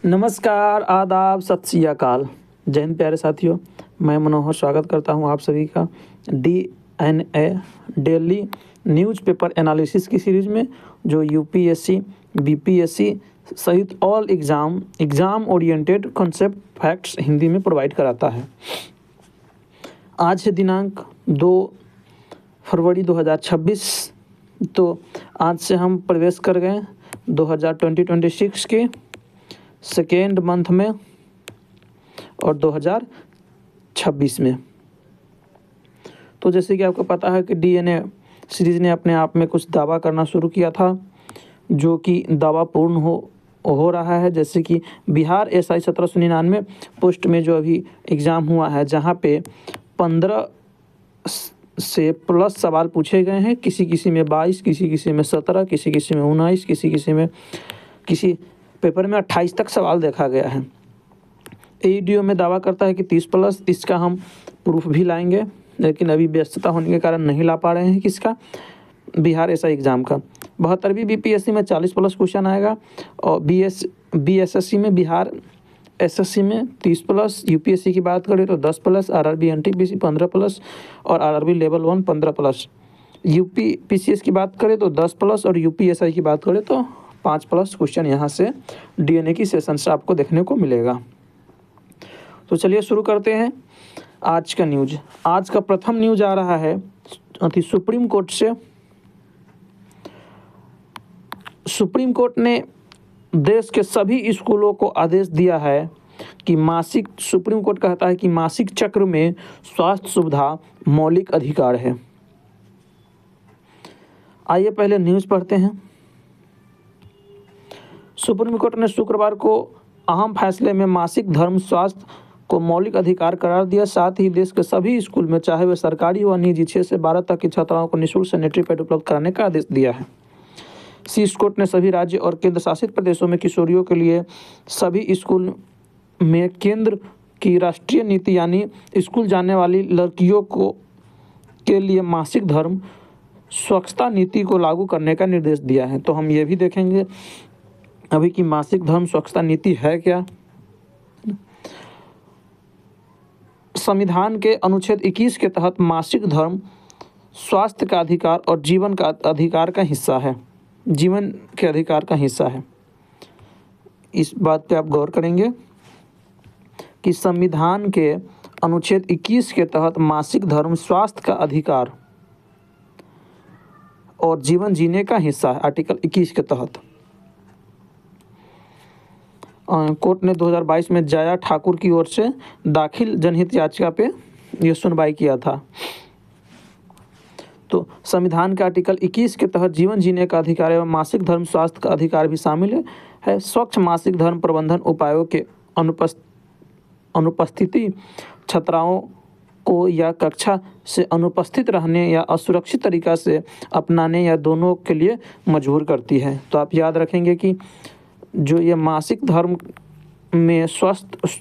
नमस्कार, आदाब, सत श्री अकाल। जय हिंद प्यारे साथियों, मैं मनोहर स्वागत करता हूं आप सभी का DNA डेली न्यूज़पेपर एनालिसिस की सीरीज़ में, जो यूपीएससी, बीपीएससी सहित all exam oriented concept facts Hindi में प्रोवाइड कराता है। आज है दिनांक 2 फरवरी 2026। तो आज से हम प्रवेश कर गए 2026 के सेकेंड मंथ में और 2026 में। तो जैसे कि आपको पता है कि DNA सीरीज़ ने अपने आप में कुछ दावा करना शुरू किया था, जो कि दावा पूर्ण हो रहा है। जैसे कि बिहार SI 1799 पोस्ट में जो अभी एग्ज़ाम हुआ है, जहाँ पे 15 से प्लस सवाल पूछे गए हैं। किसी में 22, किसी में 17, किसी में 19, किसी पेपर में 28 तक सवाल देखा गया है। AEDO में दावा करता है कि 30 प्लस। इसका हम प्रूफ भी लाएंगे, लेकिन अभी व्यस्तता होने के कारण नहीं ला पा रहे हैं। किसका? बिहार SI एग्ज़ाम का। 72वीं BPSC में 40 प्लस क्वेश्चन आएगा, और BSSC में, बिहार SSC में 30 प्लस। UPSC की बात करें तो 10 प्लस, RRB NTPC 15 प्लस और RRB लेवल 1 15 प्लस। UPPCS की बात करें तो 10 प्लस, और UPSI की बात करें तो 5 प्लस क्वेश्चन यहाँ से DNA की सेशन से आपको देखने को मिलेगा। तो चलिए शुरू करते हैं आज का न्यूज। आज का प्रथम न्यूज आ रहा है सुप्रीम कोर्ट से। सुप्रीम कोर्ट ने देश के सभी स्कूलों को आदेश दिया है कि सुप्रीम कोर्ट कहता है कि मासिक चक्र में स्वास्थ्य सुविधा मौलिक अधिकार है। आइए पहले न्यूज़ पढ़ते हैं। सुप्रीम कोर्ट ने शुक्रवार को अहम फैसले में मासिक धर्म स्वास्थ्य को मौलिक अधिकार करार दिया। साथ ही देश के सभी स्कूल में, चाहे वे सरकारी व निजी, 6 से 12 तक की छात्राओं को निःशुल्क सैनिटरी पैड उपलब्ध कराने का आदेश दिया है। शीर्ष कोर्ट ने सभी राज्य और केंद्र शासित प्रदेशों में किशोरियों के लिए सभी स्कूल में केंद्र की राष्ट्रीय नीति, यानी स्कूल जाने वाली लड़कियों के लिए मासिक धर्म स्वच्छता नीति को लागू करने का निर्देश दिया है। तो हम ये भी देखेंगे अभी कि मासिक धर्म स्वच्छता नीति है क्या। संविधान के अनुच्छेद 21 के तहत मासिक धर्म स्वास्थ्य का अधिकार और जीवन के अधिकार का हिस्सा है। इस बात पे आप गौर करेंगे कि संविधान के अनुच्छेद 21 के तहत मासिक धर्म स्वास्थ्य का अधिकार और जीवन जीने का हिस्सा है, आर्टिकल 21 के तहत। कोर्ट ने 2022 में जया ठाकुर की ओर से दाखिल जनहित याचिका पे यह सुनवाई किया था। तो संविधान के आर्टिकल 21 के तहत जीवन जीने का अधिकार एवं मासिक धर्म स्वास्थ्य का अधिकार भी शामिल है। स्वच्छ मासिक धर्म प्रबंधन उपायों के अनुपस्थिति, छात्राओं को या कक्षा से अनुपस्थित रहने या असुरक्षित तरीका से अपनाने या दोनों के लिए मजबूर करती है। तो आप याद रखेंगे कि जो ये मासिक धर्म में स्वास्थ्य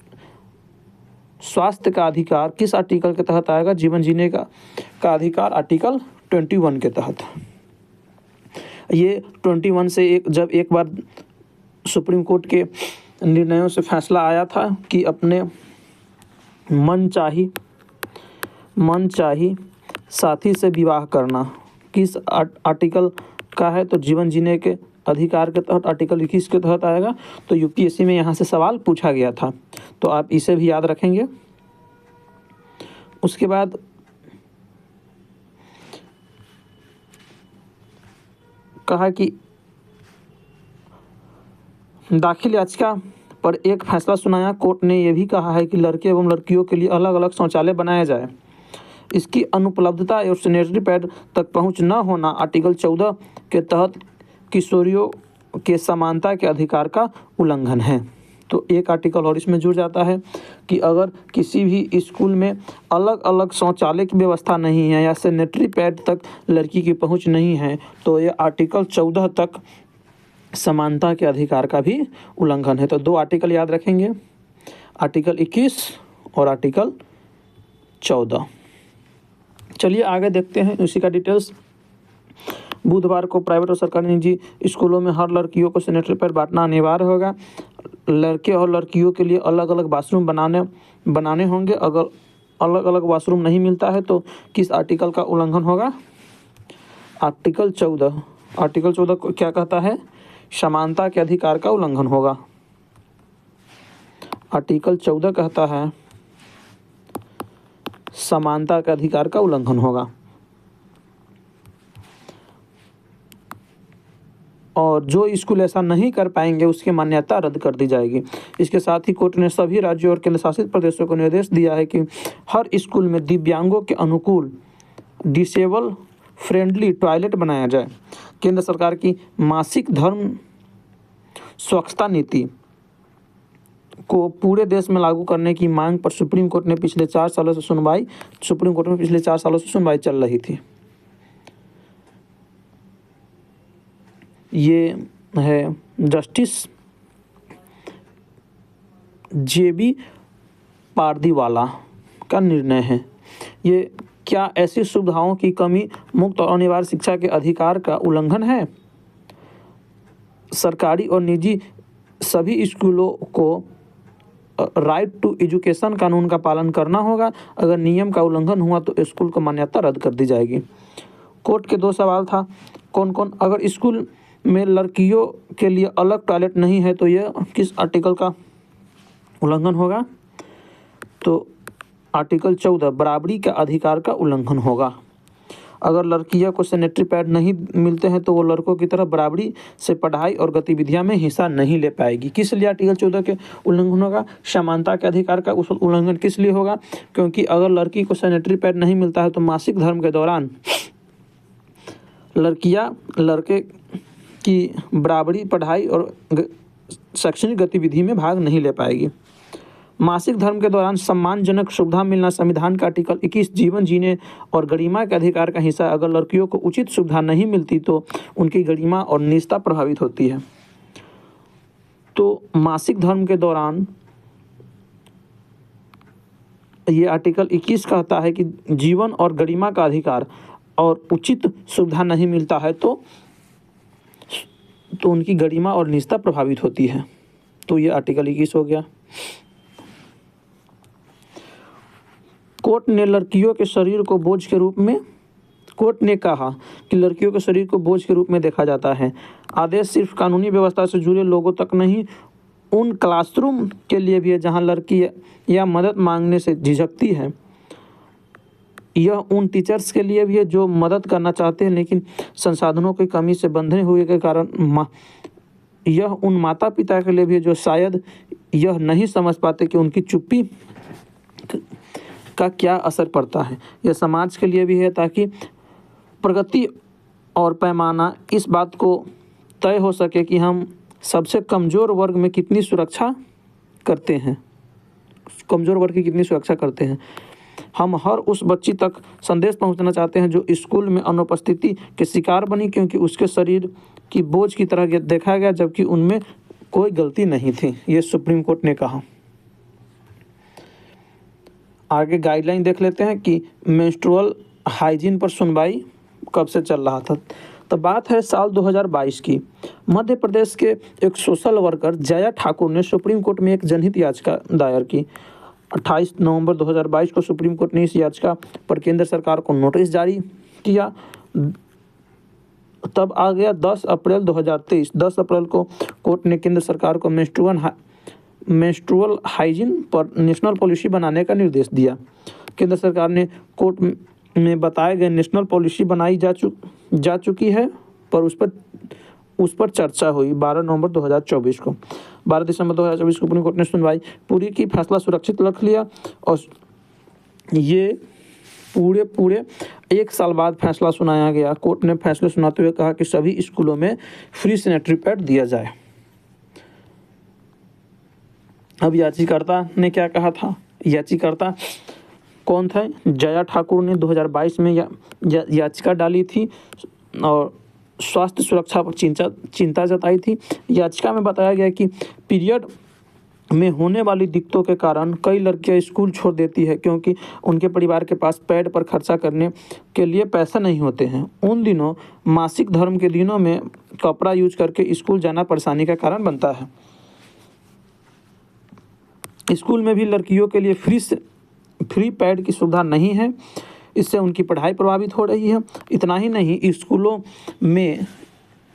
का अधिकार किस आर्टिकल के तहत आएगा? जीवन जीने का अधिकार आर्टिकल 21 के तहत। ये 21 से जब एक बार सुप्रीम कोर्ट के निर्णयों से फैसला आया था कि अपने मनचाही साथी से विवाह करना किस आर्टिकल का है? तो जीवन जीने के अधिकार के तहत आर्टिकल 21 के तहत आएगा। तो UPSC में यहाँ से सवाल पूछा गया था, तो आप इसे भी याद रखेंगे। उसके बाद कहा कि दाखिल याचिका पर एक फैसला सुनाया। कोर्ट ने यह भी कहा है कि लड़के एवं लड़कियों के लिए अलग अलग शौचालय बनाया जाए। इसकी अनुपलब्धता और सैनिटरी पैड तक पहुंच न होना आर्टिकल 14 के तहत किशोरियों के समानता के अधिकार का उल्लंघन है। तो एक आर्टिकल और इसमें जुड़ जाता है कि अगर किसी भी स्कूल में अलग अलग शौचालय की व्यवस्था नहीं है या सैनिटरी पैड तक लड़की की पहुंच नहीं है, तो ये आर्टिकल 14 तक समानता के अधिकार का भी उल्लंघन है। तो 2 आर्टिकल याद रखेंगे, आर्टिकल 21 और आर्टिकल 14। चलिए आगे देखते हैं उसी का डिटेल्स। बुधवार को प्राइवेट और सरकारी निजी स्कूलों में हर लड़कियों को सैनिटरी पैड बांटना अनिवार्य होगा। लड़के और लड़कियों के लिए अलग अलग वाशरूम बनाने होंगे। अगर अलग अलग वाशरूम नहीं मिलता है तो किस आर्टिकल का उल्लंघन होगा? आर्टिकल 14। आर्टिकल 14 को क्या कहता है? समानता के अधिकार का उल्लंघन होगा। आर्टिकल 14 कहता है समानता के अधिकार का उल्लंघन होगा। और जो स्कूल ऐसा नहीं कर पाएंगे उसकी मान्यता रद्द कर दी जाएगी। इसके साथ ही कोर्ट ने सभी राज्यों और केंद्र शासित प्रदेशों को निर्देश दिया है कि हर स्कूल में दिव्यांगों के अनुकूल डिसेबल फ्रेंडली टॉयलेट बनाया जाए। केंद्र सरकार की मासिक धर्म स्वच्छता नीति को पूरे देश में लागू करने की मांग पर सुप्रीम कोर्ट में पिछले 4 सालों से सुनवाई चल रही थी। ये है जस्टिस JB पारदीवाला का निर्णय है। ये क्या ऐसी सुविधाओं की कमी मुक्त और अनिवार्य शिक्षा के अधिकार का उल्लंघन है? सरकारी और निजी सभी स्कूलों को राइट टू एजुकेशन कानून का पालन करना होगा। अगर नियम का उल्लंघन हुआ तो स्कूल को मान्यता रद्द कर दी जाएगी। कोर्ट के 2 सवाल था, कौन कौन? अगर स्कूल में लड़कियों के लिए अलग टॉयलेट नहीं है तो यह किस आर्टिकल का उल्लंघन होगा? तो आर्टिकल 14 बराबरी का अधिकार का उल्लंघन होगा। अगर लड़कियों को सैनिटरी पैड नहीं मिलते हैं तो वो लड़कों की तरह बराबरी से पढ़ाई और गतिविधियों में हिस्सा नहीं ले पाएगी। किस लिए आर्टिकल 14 के उल्लंघन होगा? समानता के अधिकार का उल्लंघन किस लिए होगा? क्योंकि अगर लड़की को सैनिटरी पैड नहीं मिलता है तो मासिक धर्म के दौरान लड़कियां लड़के की बराबरी पढ़ाई और शैक्षणिक गतिविधि में भाग नहीं ले पाएगी। मासिक धर्म के दौरान सम्मानजनक सुविधा मिलना संविधान का आर्टिकल 21 जीवन जीने और गरिमा के अधिकार का हिस्सा। अगर लड़कियों को उचित सुविधा नहीं मिलती तो उनकी गरिमा और निजता प्रभावित होती है। तो मासिक धर्म के दौरान ये आर्टिकल 21 कहता है कि जीवन और गरिमा का अधिकार और उचित सुविधा नहीं मिलता है तो उनकी गरिमा और निजता प्रभावित होती है। तो ये आर्टिकल 21 हो गया। कोर्ट ने लड़कियों के शरीर को बोझ के रूप में कोर्ट ने कहा कि लड़कियों के शरीर को बोझ के रूप में देखा जाता है। आदेश सिर्फ कानूनी व्यवस्था से जुड़े लोगों तक नहीं, उन क्लासरूम के लिए भी है जहां लड़की या मदद मांगने से झिझकती है। यह उन टीचर्स के लिए भी है जो मदद करना चाहते हैं लेकिन संसाधनों की कमी से बंधे हुए के कारण। यह उन माता पिता के लिए भी है जो शायद यह नहीं समझ पाते कि उनकी चुप्पी का क्या असर पड़ता है। यह समाज के लिए भी है ताकि प्रगति और पैमाना इस बात को तय हो सके कि हम सबसे कमज़ोर वर्ग में कितनी सुरक्षा करते हैं, कमज़ोर वर्ग की कितनी सुरक्षा करते हैं। हम हर उस बच्ची तक संदेश पहुंचाना चाहते हैं जो स्कूल में अनुपस्थिति के शिकार बनी क्योंकि उसके शरीर की बोझ की तरह देखा गया जबकि उनमें कोई गलती नहीं थी। ये सुप्रीम कोर्ट ने कहा। आगे गाइडलाइन देख लेते हैं कि मेंस्ट्रुअल हाइजीन पर सुनवाई कब से चल रहा था। तो बात है साल 2022 की। मध्य प्रदेश के एक सोशल वर्कर जया ठाकुर ने सुप्रीम कोर्ट में एक जनहित याचिका दायर की। 28 नवंबर 2022 को सुप्रीम कोर्ट ने इस याचिका पर केंद्र सरकार को नोटिस जारी किया। तब आ गया 10 अप्रैल 2023। 10 अप्रैल को कोर्ट ने केंद्र सरकार को मेंस्ट्रुअल हाइजीन पर नेशनल पॉलिसी बनाने का निर्देश दिया। केंद्र सरकार ने कोर्ट में बताए गए नेशनल पॉलिसी बनाई जा चुकी है पर उस पर चर्चा हुई 12 नवंबर 2024 को। 12 दिसंबर 2024 को सुप्रीम कोर्ट ने सुनवाई पूरी की, फैसला सुरक्षित रख लिया और ये पूरे 1 साल बाद फैसला सुनाया गया। कोर्ट ने फैसले सुनाते हुए कहा कि सभी स्कूलों में फ्री सैनिटरी पैड दिया जाए। अब याचिकाकर्ता ने क्या कहा था? याचिकाकर्ता कौन था? जया ठाकुर ने 2022 में याचिका डाली थी और स्वास्थ्य सुरक्षा पर चिंता जताई थी। याचिका में बताया गया कि पीरियड में होने वाली दिक्कतों के कारण कई लड़कियां स्कूल छोड़ देती है क्योंकि उनके परिवार के पास पैड पर खर्चा करने के लिए पैसा नहीं होते हैं। उन दिनों मासिक धर्म के दिनों में कपड़ा यूज करके स्कूल जाना परेशानी का कारण बनता है। स्कूल में भी लड़कियों के लिए फ्री पैड की सुविधा नहीं है, इससे उनकी पढ़ाई प्रभावित हो रही है। इतना ही नहीं, स्कूलों में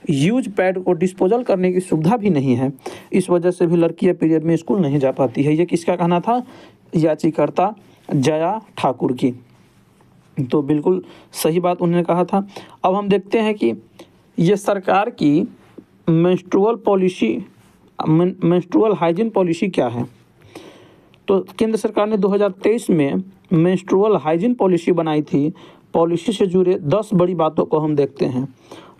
यूज पैड को डिस्पोजल करने की सुविधा भी नहीं है। इस वजह से भी लड़कियां पीरियड में स्कूल नहीं जा पाती है। ये किसका कहना था? याचिकाकर्ता जया ठाकुर की। तो बिल्कुल सही बात उन्होंने कहा था। अब हम देखते हैं कि ये सरकार की मेंस्ट्रुअल हाइजीन पॉलिसी क्या है। तो केंद्र सरकार ने 2023 में मेंस्ट्रुअल हाइजीन पॉलिसी बनाई थी। पॉलिसी से जुड़े 10 बड़ी बातों को हम देखते हैं।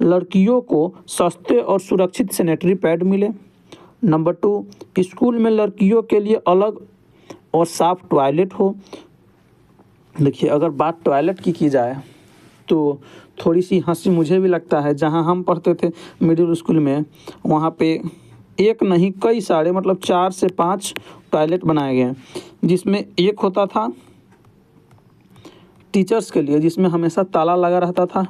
लड़कियों को सस्ते और सुरक्षित सैनिटरी पैड मिले। नंबर 2, स्कूल में लड़कियों के लिए अलग और साफ टॉयलेट हो। देखिए, अगर बात टॉयलेट की जाए तो थोड़ी सी हंसी मुझे भी लगता है। जहां हम पढ़ते थे मिडिल स्कूल में, वहां पे एक नहीं कई सारे, मतलब 4 से 5 टॉयलेट बनाए गए हैं, जिसमें एक होता था टीचर्स के लिए, जिसमें हमेशा ताला लगा रहता था,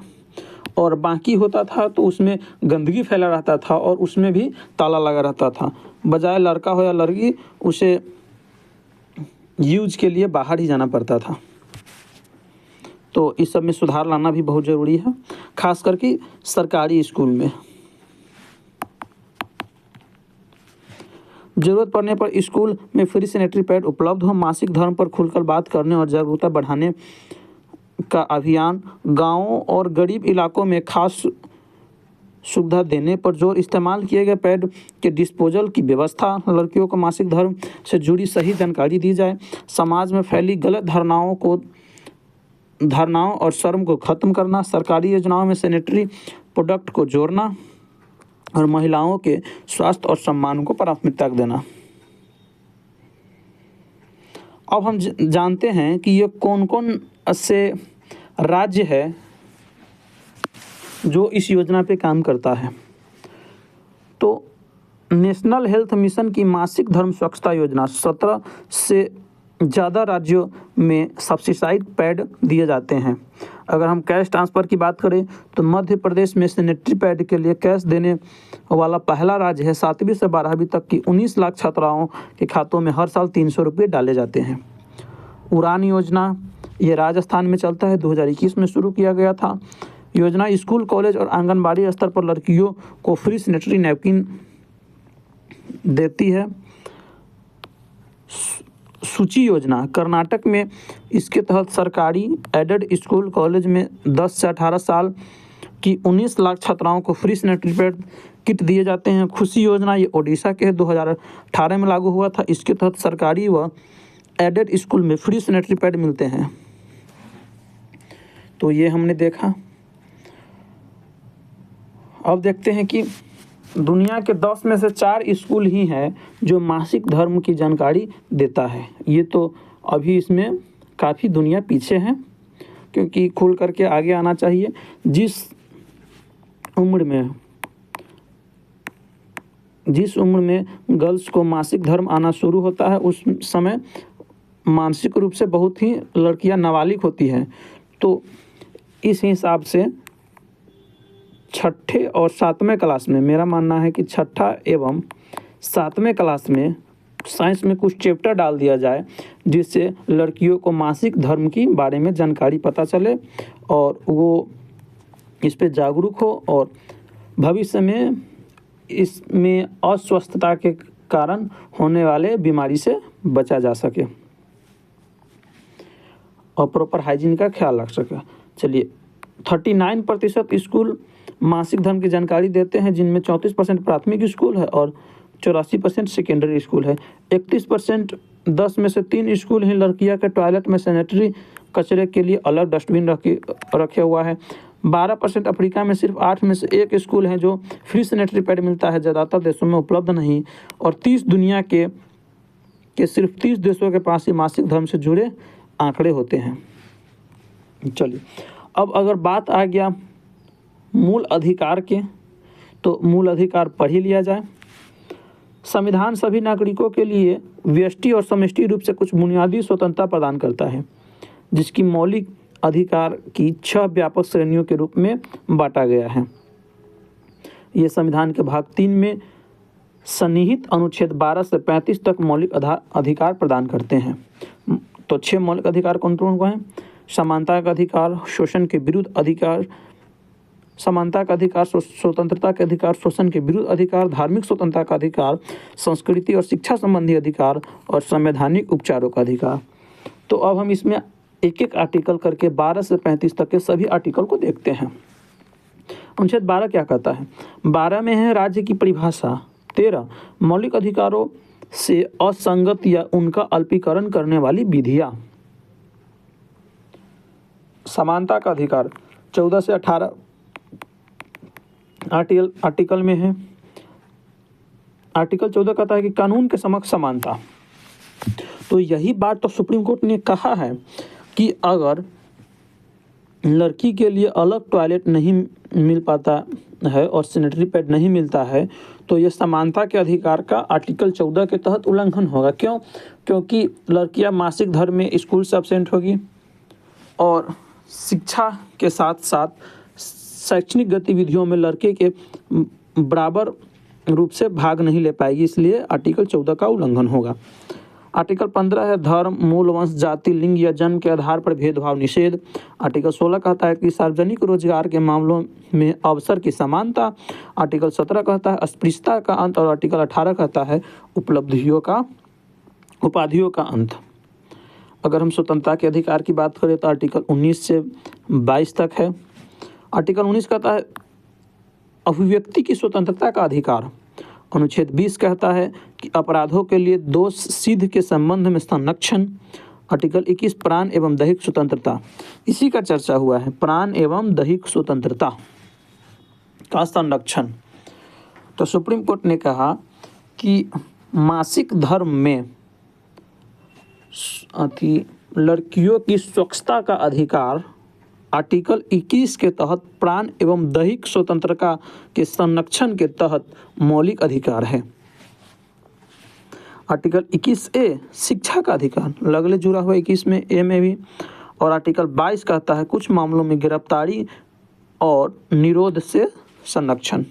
और बाकी होता था तो उसमें गंदगी फैला रहता था और उसमें भी ताला लगा रहता था। बजाय लड़का हो या लड़की, उसे यूज के लिए बाहर ही जाना पड़ता था। तो इस सब में सुधार लाना भी बहुत ज़रूरी है, खास करके सरकारी स्कूल में। ज़रूरत पड़ने पर स्कूल में फ्री सैनिटरी पैड उपलब्ध हो। मासिक धर्म पर खुलकर बात करने और जागरूकता बढ़ाने का अभियान। गांवों और गरीब इलाकों में खास सुविधा देने पर जोर। इस्तेमाल किए गए पैड के डिस्पोजल की व्यवस्था। लड़कियों को मासिक धर्म से जुड़ी सही जानकारी दी जाए। समाज में फैली गलत धारणाओं और शर्म को खत्म करना। सरकारी योजनाओं में सैनिटरी प्रोडक्ट को जोड़ना और महिलाओं के स्वास्थ्य और सम्मान को प्राथमिकता देना। अब हम जानते हैं कि ये कौन कौन से राज्य है जो इस योजना पे काम करता है। तो नेशनल हेल्थ मिशन की मासिक धर्म स्वच्छता योजना 17 से ज़्यादा राज्यों में सब्सिडाइज्ड पैड दिए जाते हैं। अगर हम कैश ट्रांसफ़र की बात करें तो मध्य प्रदेश में सैनिटरी पैड के लिए कैश देने वाला पहला राज्य है। 7वीं से 12वीं तक की 19 लाख छात्राओं के खातों में हर साल 300 रुपये डाले जाते हैं। उड़ान योजना, ये राजस्थान में चलता है, 2021 में शुरू किया गया था। योजना स्कूल, कॉलेज और आंगनबाड़ी स्तर पर लड़कियों को फ्री सैनिटरी नैपकिन देती है। सूची योजना, कर्नाटक में इसके तहत सरकारी एडेड स्कूल, कॉलेज में 10 से 18 साल की 19 लाख छात्राओं को फ्री सैनिटरी पैड किट दिए जाते हैं। खुशी योजना, ये ओडिशा के 2018 में लागू हुआ था। इसके तहत सरकारी व एडेड स्कूल में फ्री सैनिटरी पैड मिलते हैं। तो ये हमने देखा। अब देखते हैं कि दुनिया के 10 में से 4 स्कूल ही हैं जो मासिक धर्म की जानकारी देता है। ये तो अभी इसमें काफ़ी दुनिया पीछे है, क्योंकि खुल करके आगे आना चाहिए। जिस उम्र में गर्ल्स को मासिक धर्म आना शुरू होता है, उस समय मानसिक रूप से बहुत ही लड़कियां नाबालिग होती हैं। तो इस हिसाब से 6ठे और 7वें क्लास में, मेरा मानना है कि 6ठा एवं 7वें क्लास में साइंस में कुछ चैप्टर डाल दिया जाए, जिससे लड़कियों को मासिक धर्म की बारे में जानकारी पता चले और वो इस पे जागरूक हो और भविष्य में इसमें अस्वस्थता के कारण होने वाले बीमारी से बचा जा सके और प्रॉपर हाइजीन का ख्याल रख सके। चलिए, 39% स्कूल मासिक धर्म की जानकारी देते हैं, जिनमें 34% प्राथमिक स्कूल है और 84% सेकेंडरी स्कूल है। 31% 10 में से 3 स्कूल ही लड़कियां के टॉयलेट में सैनिटरी कचरे के लिए अलग डस्टबिन रखे हुआ है। 12% अफ्रीका में सिर्फ 8 में से 1 स्कूल हैं जो फ्री सैनिटरी पैड मिलता है, ज़्यादातर देशों में उपलब्ध नहीं। और 30 दुनिया के सिर्फ 30 देशों के पास ही मासिक धर्म से जुड़े आंकड़े होते हैं। चलिए, अब अगर बात आ गया मूल अधिकार के, तो मूल अधिकार पढ़ ही लिया जाए। संविधान सभी नागरिकों के लिए व्यष्टि और समष्टि रूप से कुछ बुनियादी स्वतंत्रता प्रदान करता है, जिसकी मौलिक अधिकार की 6 व्यापक श्रेणियों के रूप में बांटा गया है। ये संविधान के भाग 3 में सन्निहित अनुच्छेद 12 से 35 तक मौलिक अधिकार प्रदान करते हैं। तो 6 मौलिक अधिकार कौन कौन को हैं? समानता का अधिकार, शोषण के विरुद्ध अधिकार, समानता का अधिकार, स्वतंत्रता के अधिकार, शोषण के विरुद्ध अधिकार, धार्मिक स्वतंत्रता का अधिकार, संस्कृति और शिक्षा संबंधी अधिकार और संवैधानिक उपचारों का अधिकार। तो अब हम इसमें एक एक आर्टिकल करके 12 से 35 तक के सभी आर्टिकल को देखते हैं। अनुच्छेद 12 क्या कहता है? 12 में है राज्य की परिभाषा। 13 मौलिक अधिकारों से असंगत या उनका अल्पीकरण करने वाली विधियां। समानता का अधिकार 14 से 18 आर्टिकल में है। आर्टिकल 14 कहता है कि कानून के समक्ष समानता। तो यही बात तो सुप्रीम कोर्ट ने कहा है कि अगर लड़की के लिए अलग टॉयलेट नहीं मिल पाता है और सैनिटरी पैड नहीं मिलता है तो ये समानता के अधिकार का आर्टिकल 14 के तहत उल्लंघन होगा। क्यों? क्योंकि लड़कियां मासिक धर्म में स्कूल से एब्सेंट होगी और शिक्षा के साथ साथ शैक्षणिक गतिविधियों में लड़के के बराबर रूप से भाग नहीं ले पाएगी, इसलिए आर्टिकल 14 का उल्लंघन होगा। आर्टिकल 15 है धर्म, मूल, वंश, जाति, लिंग या जन्म के आधार पर भेदभाव निषेध। आर्टिकल 16 कहता है कि सार्वजनिक रोजगार के मामलों में अवसर की समानता। आर्टिकल 17 कहता है अस्पृश्यता का अंत और आर्टिकल 18 कहता है उपाधियों का अंत। अगर हम स्वतंत्रता के अधिकार की बात करें तो आर्टिकल 19 से 22 तक है। आर्टिकल 19 कहता है अभिव्यक्ति की स्वतंत्रता का अधिकार। अनुच्छेद 20 कहता है कि अपराधों के लिए दोष सिद्ध के संबंध में संरक्षण। आर्टिकल 21 प्राण एवं दैहिक स्वतंत्रता, इसी का चर्चा हुआ है, प्राण एवं दैहिक स्वतंत्रता का संरक्षण। तो सुप्रीम कोर्ट ने कहा कि मासिक धर्म में लड़कियों की स्वच्छता का अधिकार आर्टिकल 21 के तहत प्राण एवं दैहिक स्वतंत्रता के संरक्षण के तहत मौलिक अधिकार है। आर्टिकल 21A शिक्षा का अधिकार लगले जुड़ा हुआ 21 में ए में भी। और आर्टिकल 22 कहता है कुछ मामलों में गिरफ्तारी और निरोध से संरक्षण।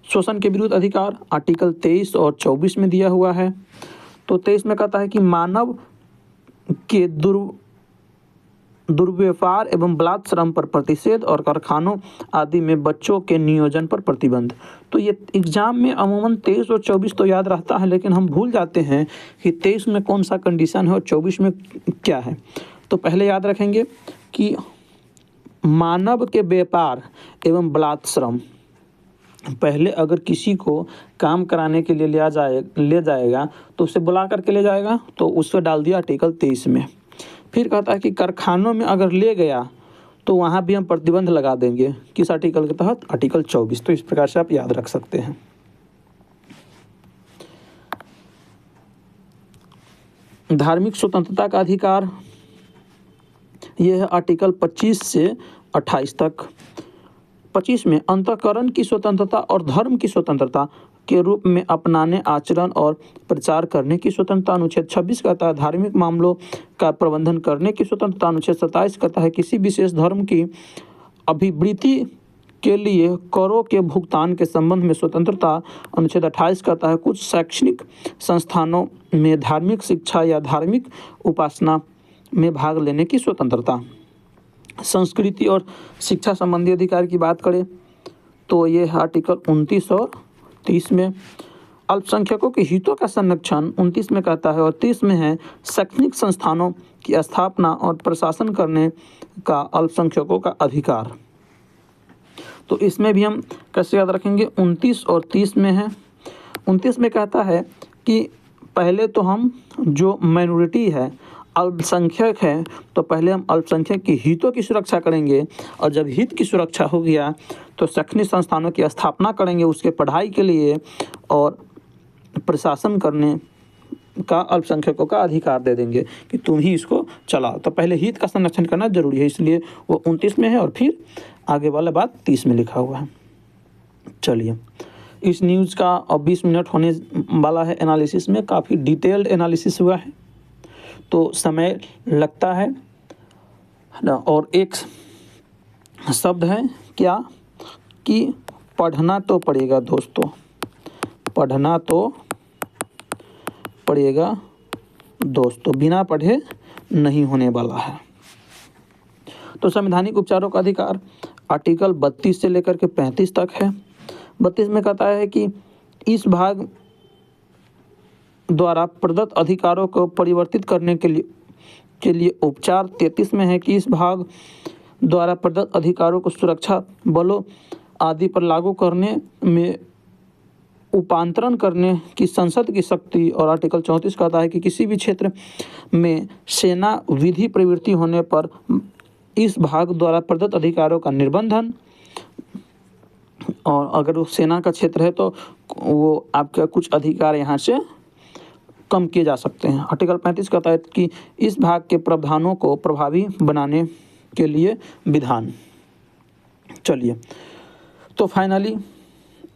शोषण के विरुद्ध अधिकार आर्टिकल 23 और 24 में दिया हुआ है। तो 23 में कहता है कि मानव के दुर्व्यवहार एवं बलात्श्रम पर प्रतिषेध और कारखानों आदि में बच्चों के नियोजन पर प्रतिबंध। तो ये एग्जाम में अमूमन 23 और 24 तो याद रहता है, लेकिन हम भूल जाते हैं कि 23 में कौन सा कंडीशन है और 24 में क्या है। तो पहले याद रखेंगे कि मानव के व्यापार एवं बलात्श्रम, पहले अगर किसी को काम कराने के लिए ले जाएगा तो उसे बुला करके ले जाएगा, तो उसको डाल दिया आर्टिकल 23 में। फिर कहता है कि कारखानों में अगर ले गया तो वहाँ भी हम प्रतिबंध लगा देंगे, किस आर्टिकल के तहत? आर्टिकल 24। तो इस प्रकार से आप याद रख सकते हैं। धार्मिक स्वतंत्रता का अधिकार यह है आर्टिकल 25 से 28 तक। 25 में अंतःकरण की स्वतंत्रता और धर्म की स्वतंत्रता के रूप में अपनाने, आचरण और प्रचार करने की स्वतंत्रता। अनुच्छेद 26 कहता है धार्मिक मामलों का प्रबंधन करने की स्वतंत्रता। अनुच्छेद 27 कहता है किसी विशेष धर्म की अभिवृद्धि के लिए करों के भुगतान के संबंध में स्वतंत्रता। अनुच्छेद 28 कहता है कुछ शैक्षणिक संस्थानों में धार्मिक शिक्षा या धार्मिक उपासना में भाग लेने की स्वतंत्रता। संस्कृति और शिक्षा संबंधी अधिकार की बात करें तो ये है आर्टिकल 29 और 30 में। अल्पसंख्यकों के हितों का संरक्षण 29 में कहता है और 30 में है शैक्षणिक संस्थानों की स्थापना और प्रशासन करने का अल्पसंख्यकों का अधिकार। तो इसमें भी हम कैसे याद रखेंगे? 29 और 30 में है। 29 में कहता है कि पहले तो हम जो माइनॉरिटी है, अल्पसंख्यक है, तो पहले हम अल्पसंख्यक के हितों की सुरक्षा करेंगे और जब हित की सुरक्षा हो गया तो शैक्षणिक संस्थानों की स्थापना करेंगे उसके पढ़ाई के लिए और प्रशासन करने का अल्पसंख्यकों का अधिकार दे देंगे कि तुम ही इसको चलाओ। तो पहले हित का संरक्षण करना जरूरी है, इसलिए वो 29 में है और फिर आगे वाला बात 30 में लिखा हुआ है। चलिए, इस न्यूज़ का अब 20 मिनट होने वाला है एनालिसिस में। काफ़ी डिटेल्ड एनालिसिस हुआ है तो समय लगता है ना। और एक शब्द है क्या कि पढ़ना तो पड़ेगा दोस्तों। पढ़ना तो पड़ेगा दोस्तों, बिना पढ़े नहीं होने वाला है। तो संवैधानिक उपचारों का अधिकार आर्टिकल 32 से लेकर के 35 तक है। 32 में कहता है कि इस भाग द्वारा प्रदत्त अधिकारों को परिवर्तित करने के लिए उपचार। 33 में है कि इस भाग द्वारा प्रदत्त अधिकारों को सुरक्षा बलों आदि पर लागू करने में उपांतरण करने की संसद की शक्ति। और आर्टिकल 34 कहता है कि किसी भी क्षेत्र में सेना विधि प्रवृत्ति होने पर इस भाग द्वारा प्रदत्त अधिकारों का निर्बंधन। और अगर वो सेना का क्षेत्र है तो वो आपका कुछ अधिकार यहाँ से कम किए जा सकते हैं। आर्टिकल 35 कहता है कि इस भाग के प्रावधानों को प्रभावी बनाने के लिए विधान। चलिए, तो फाइनली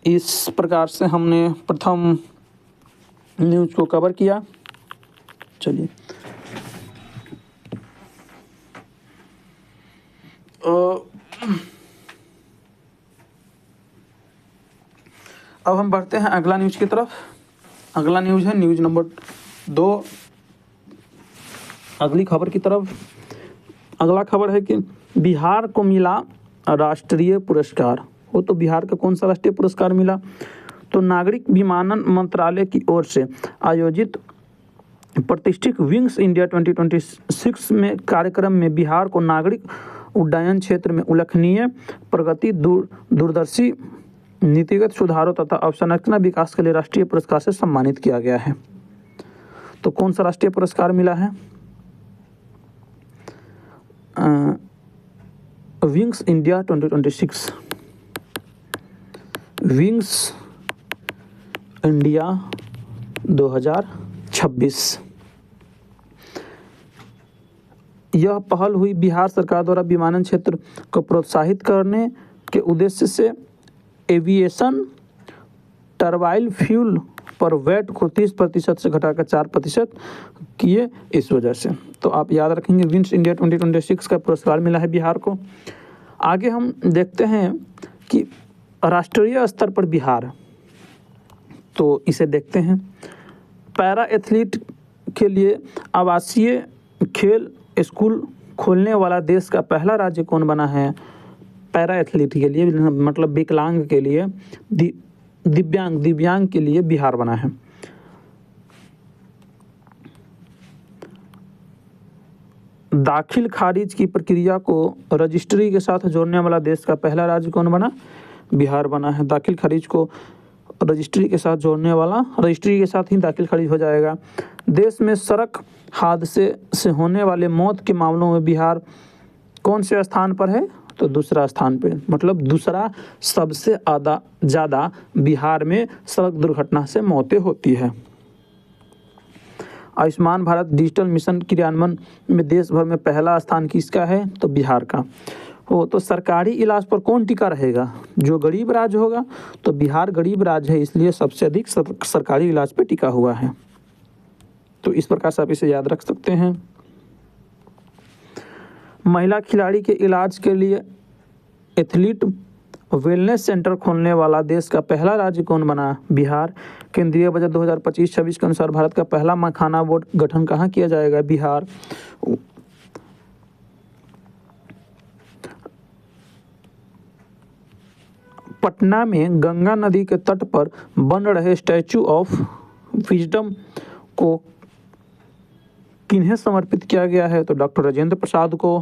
इस प्रकार से हमने प्रथम न्यूज़ को कवर किया। चलिए, अब हम बढ़ते हैं अगला न्यूज़ की तरफ। अगला न्यूज़ है न्यूज़ नंबर 2, अगली खबर की तरफ। अगला खबर है कि बिहार को मिला राष्ट्रीय पुरस्कार। वो तो बिहार का कौन सा राष्ट्रीय पुरस्कार मिला? तो नागरिक विमानन मंत्रालय की ओर से आयोजित प्रतिष्ठित विंग्स इंडिया 2026 में कार्यक्रम में बिहार को नागरिक उड्डयन क्षेत्र में उल्लेखनीय प्रगति, दूरदर्शी नीतिगत सुधारों तथा अवसंरचना विकास के लिए राष्ट्रीय पुरस्कार से सम्मानित किया गया है। तो कौन सा राष्ट्रीय पुरस्कार मिला है? Wings India 2026, wings India 2026। यह पहल हुई बिहार सरकार द्वारा विमानन क्षेत्र को प्रोत्साहित करने के उद्देश्य से एविएशन टर्बाइन फ्यूल पर वैट को 30% से घटाकर 4% किए, इस वजह से। तो आप याद रखेंगे विंग्स इंडिया 2026 का पुरस्कार मिला है बिहार को। आगे हम देखते हैं कि राष्ट्रीय स्तर पर बिहार, तो इसे देखते हैं। पैरा एथलीट के लिए आवासीय खेल स्कूल खोलने वाला देश का पहला राज्य कौन बना है? पैरा एथलीट के लिए, मतलब विकलांग के लिए, दिव्यांग के लिए बिहार बना है। दाखिल खारिज की प्रक्रिया को रजिस्ट्री के साथ जोड़ने वाला देश का पहला राज्य कौन बना? बिहार बना है। दाखिल खारिज को रजिस्ट्री के साथ जोड़ने वाला, रजिस्ट्री के साथ ही दाखिल खारिज हो जाएगा। देश में सड़क हादसे से होने वाले मौत के मामलों में बिहार कौन से स्थान पर है? तो दूसरा स्थान पे, मतलब दूसरा सबसे ज़्यादा बिहार में सड़क दुर्घटना से मौतें होती है। आयुष्मान भारत डिजिटल मिशन क्रियान्वयन में देश भर में पहला स्थान किसका है? तो बिहार का। हो तो सरकारी इलाज पर कौन टिका रहेगा? जो गरीब राज्य होगा, तो बिहार गरीब राज्य है, इसलिए सबसे अधिक सरकारी इलाज पे टिका हुआ है। तो इस प्रकार से आप इसे याद रख सकते हैं। महिला खिलाड़ी के इलाज के लिए एथलीट वेलनेस सेंटर खोलने वाला देश का पहला राज्य कौन बना? बिहार। केंद्रीय बजट 2025-26 के अनुसार भारत का पहला मखाना बोर्ड गठन कहाँ किया जाएगा? बिहार। पटना में गंगा नदी के तट पर बन रहे स्टैचू ऑफ विजडम को किन्हें समर्पित किया गया है? तो डॉक्टर राजेंद्र प्रसाद को।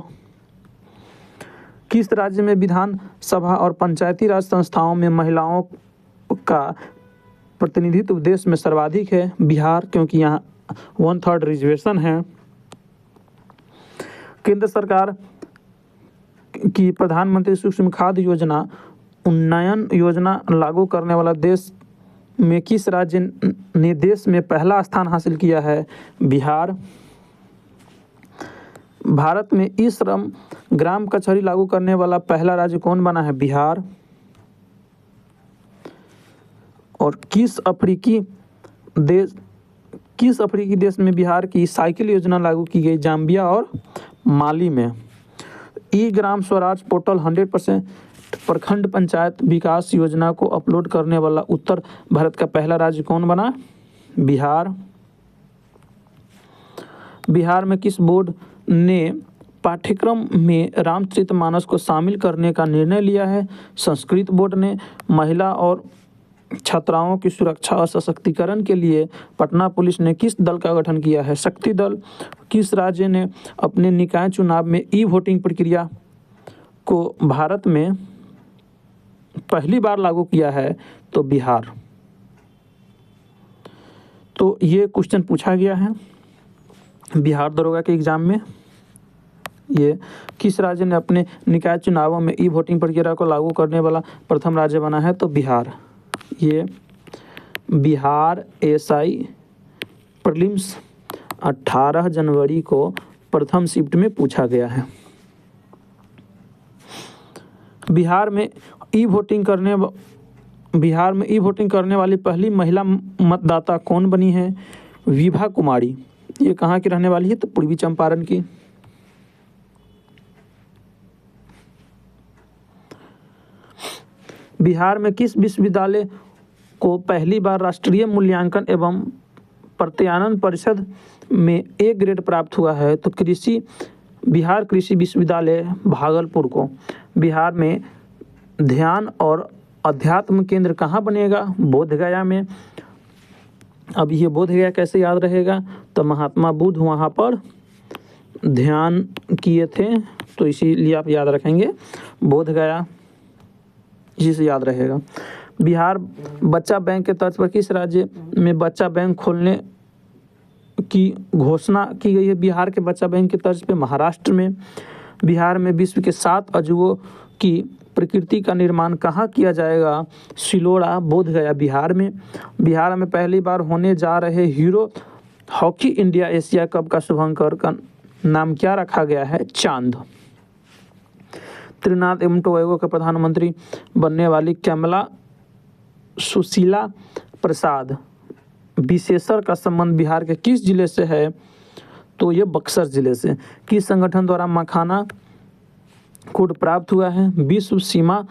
किस राज्य में विधान सभा और पंचायती राज संस्थाओं में महिलाओं का प्रतिनिधित्व देश में सर्वाधिक है? बिहार, क्योंकि यहाँ 1/3 रिजर्वेशन है। केंद्र सरकार की प्रधानमंत्री सूक्ष्म खाद्य योजना उन्नयन योजना लागू करने वाला देश में किस राज्य ने देश में पहला स्थान हासिल किया है? बिहार। भारत में ई श्रम ग्राम कचहरी लागू करने वाला पहला राज्य कौन बना है? बिहार। और किस अफ्रीकी देश में बिहार की साइकिल योजना लागू की गई? जाम्बिया और माली में। ई ग्राम स्वराज पोर्टल 100% प्रखंड पंचायत विकास योजना को अपलोड करने वाला उत्तर भारत का पहला राज्य कौन बना? बिहार। बिहार में किस बोर्ड ने पाठ्यक्रम में रामचरितमानस को शामिल करने का निर्णय लिया है? संस्कृत बोर्ड ने। महिला और छात्राओं की सुरक्षा और सशक्तिकरण के लिए पटना पुलिस ने किस दल का गठन किया है? शक्ति दल। किस राज्य ने अपने निकाय चुनाव में ई वोटिंग प्रक्रिया को भारत में पहली बार लागू किया है? तो बिहार। तो ये क्वेश्चन पूछा गया है बिहार दरोगा के एग्जाम में। ये किस राज्य ने अपने निकाय चुनावों में ई वोटिंग प्रक्रिया को लागू करने वाला प्रथम राज्य बना है? तो बिहार। ये बिहार एसआई प्रीलिम्स 18 जनवरी को प्रथम शिफ्ट में पूछा गया है। बिहार में ई वोटिंग करने वाली पहली महिला मतदाता कौन बनी है? विभा कुमारी। ये कहाँ की रहने वाली है? तो पूर्वी चंपारण की। बिहार में किस विश्वविद्यालय को पहली बार राष्ट्रीय मूल्यांकन एवं प्रत्यायन परिषद में ए ग्रेड प्राप्त हुआ है? तो बिहार कृषि विश्वविद्यालय भागलपुर को। बिहार में ध्यान और अध्यात्म केंद्र कहाँ बनेगा? बोधगया में। अब ये बोधगया कैसे याद रहेगा? तो महात्मा बुद्ध वहाँ पर ध्यान किए थे, तो इसीलिए आप याद रखेंगे बोधगया, इसी से याद रहेगा। बिहार बच्चा बैंक के तर्ज पर किस राज्य में बच्चा बैंक खोलने की घोषणा की गई है? बिहार के बच्चा बैंक के तर्ज पे महाराष्ट्र में। बिहार में विश्व के 7 अजूबों की प्रकृति का निर्माण कहाँ किया जाएगा? सिलोड़ा बोधगया बिहार में। बिहार में पहली बार होने जा रहे hero hockey India Asia cup का शुभंकर का नाम क्या रखा गया है? चांद। त्रिनाद एवं टोबैगो के प्रधानमंत्री बनने वाली कैमला सुशीला प्रसाद विशेषर का संबंध बिहार के किस जिले से है? तो ये बक्सर जिले से। किस संगठन द्वारा मखाना कोड प्राप्त हुआ है? विश्व सीमा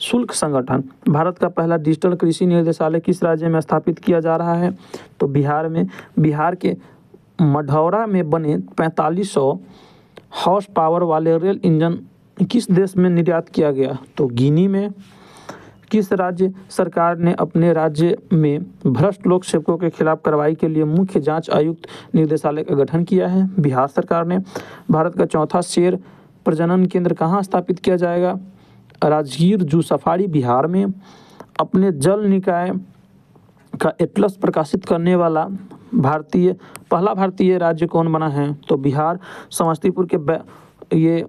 शुल्क संगठन। भारत का पहला डिजिटल कृषि निर्देशालय किस राज्य में स्थापित किया जा रहा है? तो बिहार में। बिहार के मढ़ौरा में बने 4500 हॉर्स पावर वाले रेल इंजन किस देश में निर्यात किया गया? तो गिनी में। किस राज्य सरकार ने अपने राज्य में भ्रष्ट लोक सेवकों के खिलाफ कार्रवाई के लिए मुख्य जांच आयुक्त निर्देशालय का गठन किया है? बिहार सरकार ने। भारत का चौथा शेर प्रजनन केंद्र कहाँ स्थापित किया जाएगा? राजगीर जू सफारी बिहार में। अपने जल निकाय का एटलस प्रकाशित करने वाला पहला भारतीय राज्य कौन बना है? तो बिहार। समस्तीपुर के ये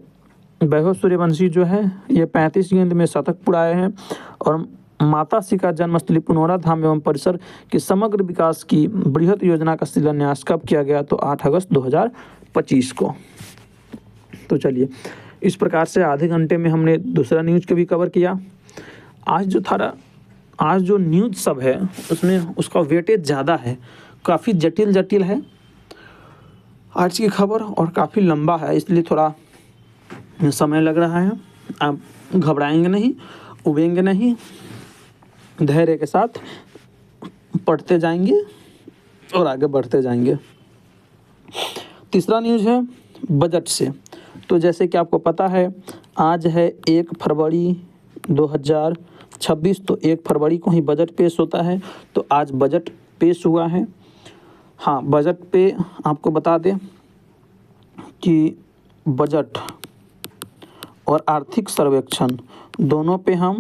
वैभव सूर्यवंशी जो है ये 35 गेंद में शतक पुराए हैं। और माता सीता जन्मस्थली पुनौरा धाम एवं परिसर के समग्र विकास की बृहत योजना का शिलान्यास कब किया गया? तो 8 अगस्त 2025 को। तो चलिए, इस प्रकार से आधे घंटे में हमने दूसरा न्यूज़ को भी कवर किया। आज जो न्यूज़ सब है उसमें उसका वेटेज ज़्यादा है, काफ़ी जटिल है आज की खबर, और काफ़ी लंबा है, इसलिए थोड़ा समय लग रहा है। आप घबराएंगे नहीं, उबेंगे नहीं, धैर्य के साथ पढ़ते जाएंगे और आगे बढ़ते जाएंगे। तीसरा न्यूज़ है बजट से। तो जैसे कि आपको पता है आज है 1 फरवरी 2026, तो 1 फरवरी को ही बजट पेश होता है। तो आज बजट पेश हुआ है। हाँ, बजट पे आपको बता दें कि बजट और आर्थिक सर्वेक्षण दोनों पे हम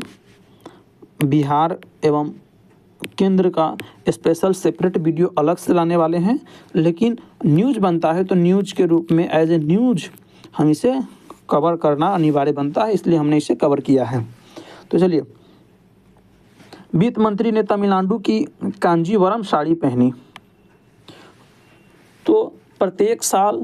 बिहार एवं केंद्र का स्पेशल सेपरेट वीडियो अलग से लाने वाले हैं, लेकिन न्यूज़ बनता है तो न्यूज़ के रूप में एज ए न्यूज़ हम इसे कवर करना अनिवार्य बनता है, इसलिए हमने इसे कवर किया है। तो चलिए, वित्त मंत्री ने तमिलनाडु की कांजीवरम साड़ी पहनी। तो प्रत्येक साल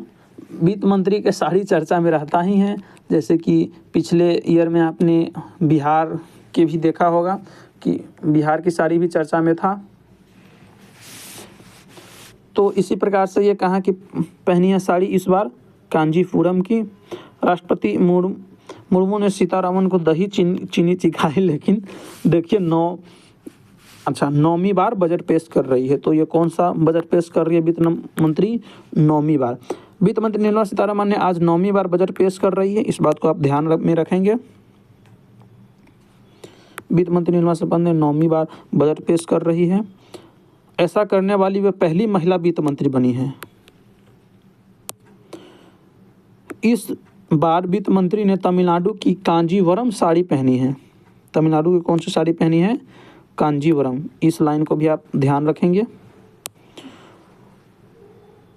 वित्त मंत्री के साड़ी चर्चा में रहता ही है। जैसे कि पिछले ईयर में आपने बिहार के भी देखा होगा कि बिहार की साड़ी भी चर्चा में था। तो इसी प्रकार से ये कहा कि पहनी है साड़ी इस बार कांजीपुरम की। राष्ट्रपति मुर्मू ने सीतारमन को दही चीनी चिखाई, लेकिन देखिए 9वीं बार बजट पेश कर रही है। तो ये कौन सा बजट पेश कर रही है वित्त मंत्री? 9वीं बार। वित्त मंत्री निर्मला सीतारमन ने आज 9वीं बार बजट पेश कर रही है, इस बात को आप ध्यान में रखेंगे। वित्त मंत्री निर्मला सीतारमन ने 9वीं बार बजट पेश कर रही है। ऐसा करने वाली वे पहली महिला वित्त मंत्री बनी है। इस बार वित्त मंत्री ने तमिलनाडु की कांजीवरम साड़ी पहनी है। तमिलनाडु की कौन सी साड़ी पहनी है? कांजीवरम। इस लाइन को भी आप ध्यान रखेंगे।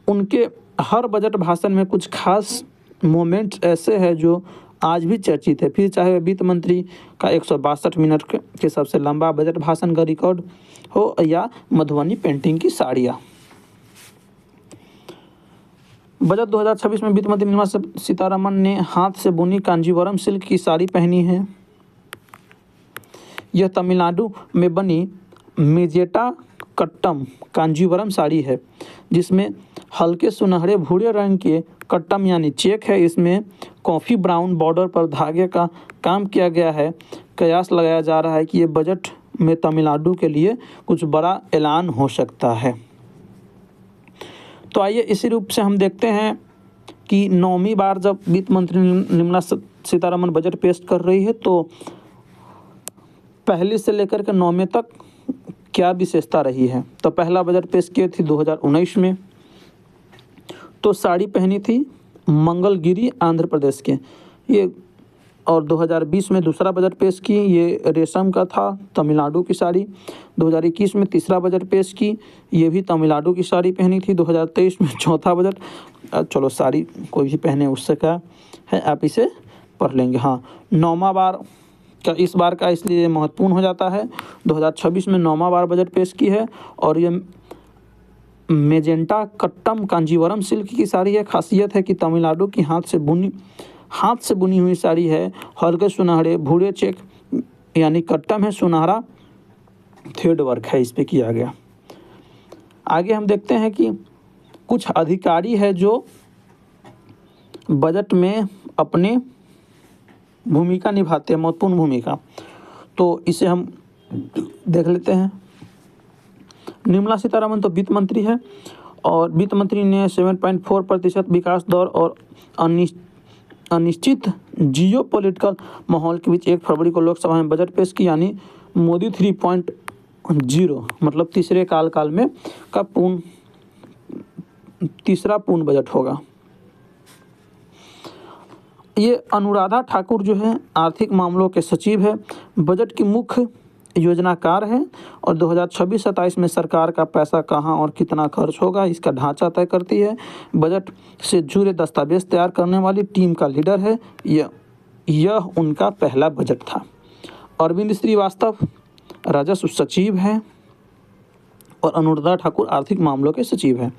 उनके हर बजट भाषण में कुछ खास मोमेंट्स ऐसे हैं जो आज भी चर्चित है, फिर चाहे वित्त मंत्री का 162 मिनट के सबसे लंबा बजट भाषण का रिकॉर्ड हो या मधुबनी पेंटिंग की साड़ियाँ। बजट 2026 में वित्त मंत्री निर्मला सीतारमन ने हाथ से बुनी कांजीवरम सिल्क की साड़ी पहनी है। यह तमिलनाडु में बनी मेजेटा कट्टम कांजीवरम साड़ी है, जिसमें हल्के सुनहरे भूरे रंग के कट्टम यानी चेक है। इसमें कॉफ़ी ब्राउन बॉर्डर पर धागे का काम किया गया है। कयास लगाया जा रहा है कि ये बजट में तमिलनाडु के लिए कुछ बड़ा ऐलान हो सकता है। तो आइए इसी रूप से हम देखते हैं कि 9वीं बार जब वित्त मंत्री निर्मला सीतारमन बजट पेश कर रही है तो पहले से लेकर के 9वें तक क्या विशेषता रही है। तो पहला बजट पेश किए थी 2019 में, तो साड़ी पहनी थी मंगलगिरी आंध्र प्रदेश के ये, और 2020 में दूसरा बजट पेश की, ये रेशम का था, तमिलनाडु की साड़ी। 2021 में तीसरा बजट पेश की, ये भी तमिलनाडु की साड़ी पहनी थी। 2023 में चौथा बजट, चलो साड़ी कोई भी पहने उससे क्या है, आप इसे पढ़ लेंगे। हाँ, 9वां बार का इस बार का इसलिए महत्वपूर्ण हो जाता है। 2026 में 9वां बार बजट पेश की है और ये मेजेंटा कट्टम कांजीवरम सिल्क की साड़ी है। खासियत है कि तमिलनाडु की हाथ से बुनी हुई साड़ी है। हल्के सुनहरे भूरे चेक यानी कट्टम है, सुनहरा थ्रेड वर्क है इस पे किया गया। आगे हम देखते हैं कि कुछ अधिकारी है जो बजट में अपने भूमिका निभाते हैं, महत्वपूर्ण भूमिका। तो इसे हम देख लेते हैं। निर्मला सीतारमन तो वित्त मंत्री है और वित्त मंत्री ने 7.4% विकास दर और अनिश्चित जियोपॉलिटिकल माहौल के बीच 1 फरवरी को लोकसभा में बजट पेश की, यानी मोदी 3.0 मतलब तीसरे काल में का तीसरा पूर्ण बजट होगा। ये अनुराधा ठाकुर जो है आर्थिक मामलों के सचिव है, बजट की मुख्य योजनाकार है और 2026-27 में सरकार का पैसा कहां और कितना खर्च होगा इसका ढांचा तय करती है। बजट से जुड़े दस्तावेज तैयार करने वाली टीम का लीडर है। यह उनका पहला बजट था। अरविंद श्रीवास्तव राजस्व सचिव हैं और अनुराधा ठाकुर आर्थिक मामलों के सचिव हैं।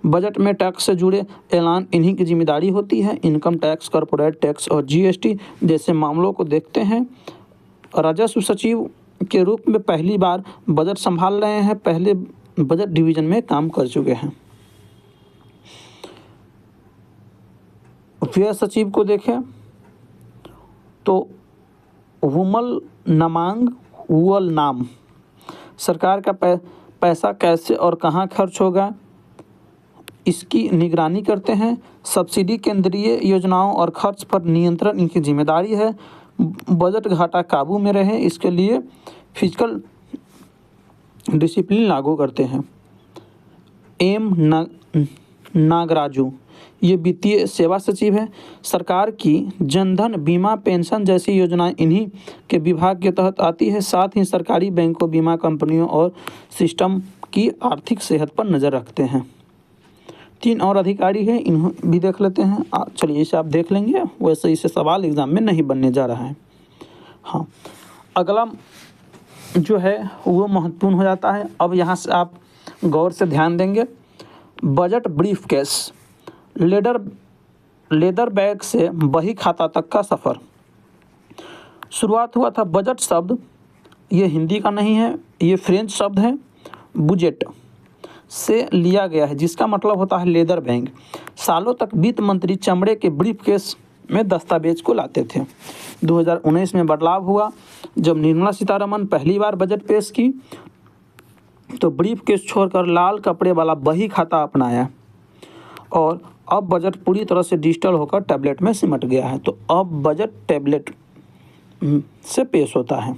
बजट में टैक्स से जुड़े ऐलान इन्हीं की जिम्मेदारी होती है। इनकम टैक्स, कॉर्पोरेट टैक्स और जीएसटी जैसे मामलों को देखते हैं। राजस्व सचिव के रूप में पहली बार बजट संभाल रहे हैं, पहले बजट डिवीजन में काम कर चुके हैं। व्यय सचिव को देखें तो वुमल नमांग वुअल नाम सरकार का पैसा कैसे और कहां खर्च होगा इसकी निगरानी करते हैं। सब्सिडी, केंद्रीय योजनाओं और खर्च पर नियंत्रण इनकी जिम्मेदारी है। बजट घाटा काबू में रहे इसके लिए फिजिकल डिसिप्लिन लागू करते हैं। एम नागराजू ये वित्तीय सेवा सचिव है। सरकार की जनधन बीमा, पेंशन जैसी योजनाएं इन्हीं के विभाग के तहत आती है। साथ ही सरकारी बैंकों, बीमा कंपनियों और सिस्टम की आर्थिक सेहत पर नज़र रखते हैं। 3 और अधिकारी हैं, इन्हें भी देख लेते हैं। चलिए इसे आप देख लेंगे, वैसे इसे सवाल एग्जाम में नहीं बनने जा रहा है। हाँ, अगला जो है वो महत्वपूर्ण हो जाता है। अब यहाँ से आप गौर से ध्यान देंगे। Budget brief case, leather bag से बही खाता तक का सफ़र। शुरुआत हुआ था बजट शब्द, ये हिंदी का नहीं है, ये फ्रेंच शब्द है, बुजेट से लिया गया है, जिसका मतलब होता है लेदर बैग। सालों तक वित्त मंत्री चमड़े के ब्रीफ केस में दस्तावेज को लाते थे। 2019 में बदलाव हुआ जब निर्मला सीतारमण पहली बार बजट पेश की तो ब्रीफ केस छोड़कर लाल कपड़े वाला बही खाता अपनाया और अब बजट पूरी तरह से डिजिटल होकर टैबलेट में सिमट गया है। तो अब बजट टैबलेट से पेश होता है।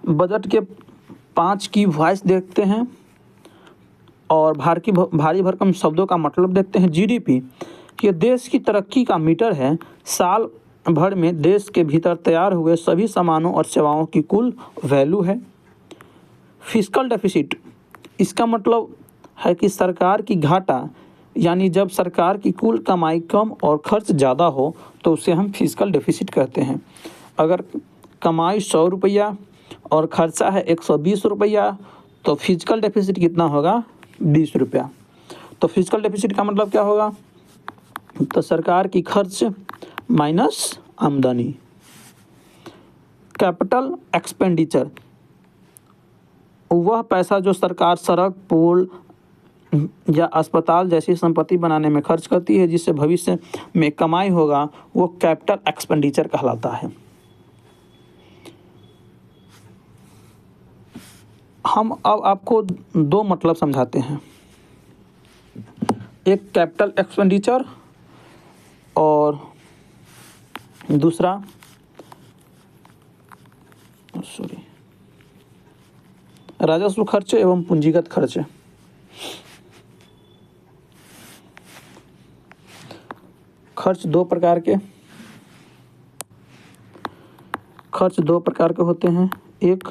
बजट के 5 की वॉइस देखते हैं और भारी भरकम शब्दों का मतलब देखते हैं। जीडीपी ये देश की तरक्की का मीटर है। साल भर में देश के भीतर तैयार हुए सभी सामानों और सेवाओं की कुल वैल्यू है। फिस्कल डेफिसिट इसका मतलब है कि सरकार की घाटा, यानी जब सरकार की कुल कमाई कम और खर्च ज़्यादा हो तो उसे हम फिस्कल डेफिसिट कहते हैं। अगर कमाई 100 रुपया और खर्चा है 120 रुपया तो फिजिकल डेफिसिट कितना होगा? 20 रुपया। तो फिजिकल डेफिसिट का मतलब क्या होगा? तो सरकार की खर्च माइनस आमदनी। कैपिटल एक्सपेंडिचर वह पैसा जो सरकार सड़क, पुल या अस्पताल जैसी संपत्ति बनाने में खर्च करती है जिससे भविष्य में कमाई होगा, वो कैपिटल एक्सपेंडिचर कहलाता है। हम अब आपको 2 मतलब समझाते हैं, एक कैपिटल एक्सपेंडिचर और दूसरा राजस्व खर्च एवं पूंजीगत खर्च। खर्च दो प्रकार के होते हैं, एक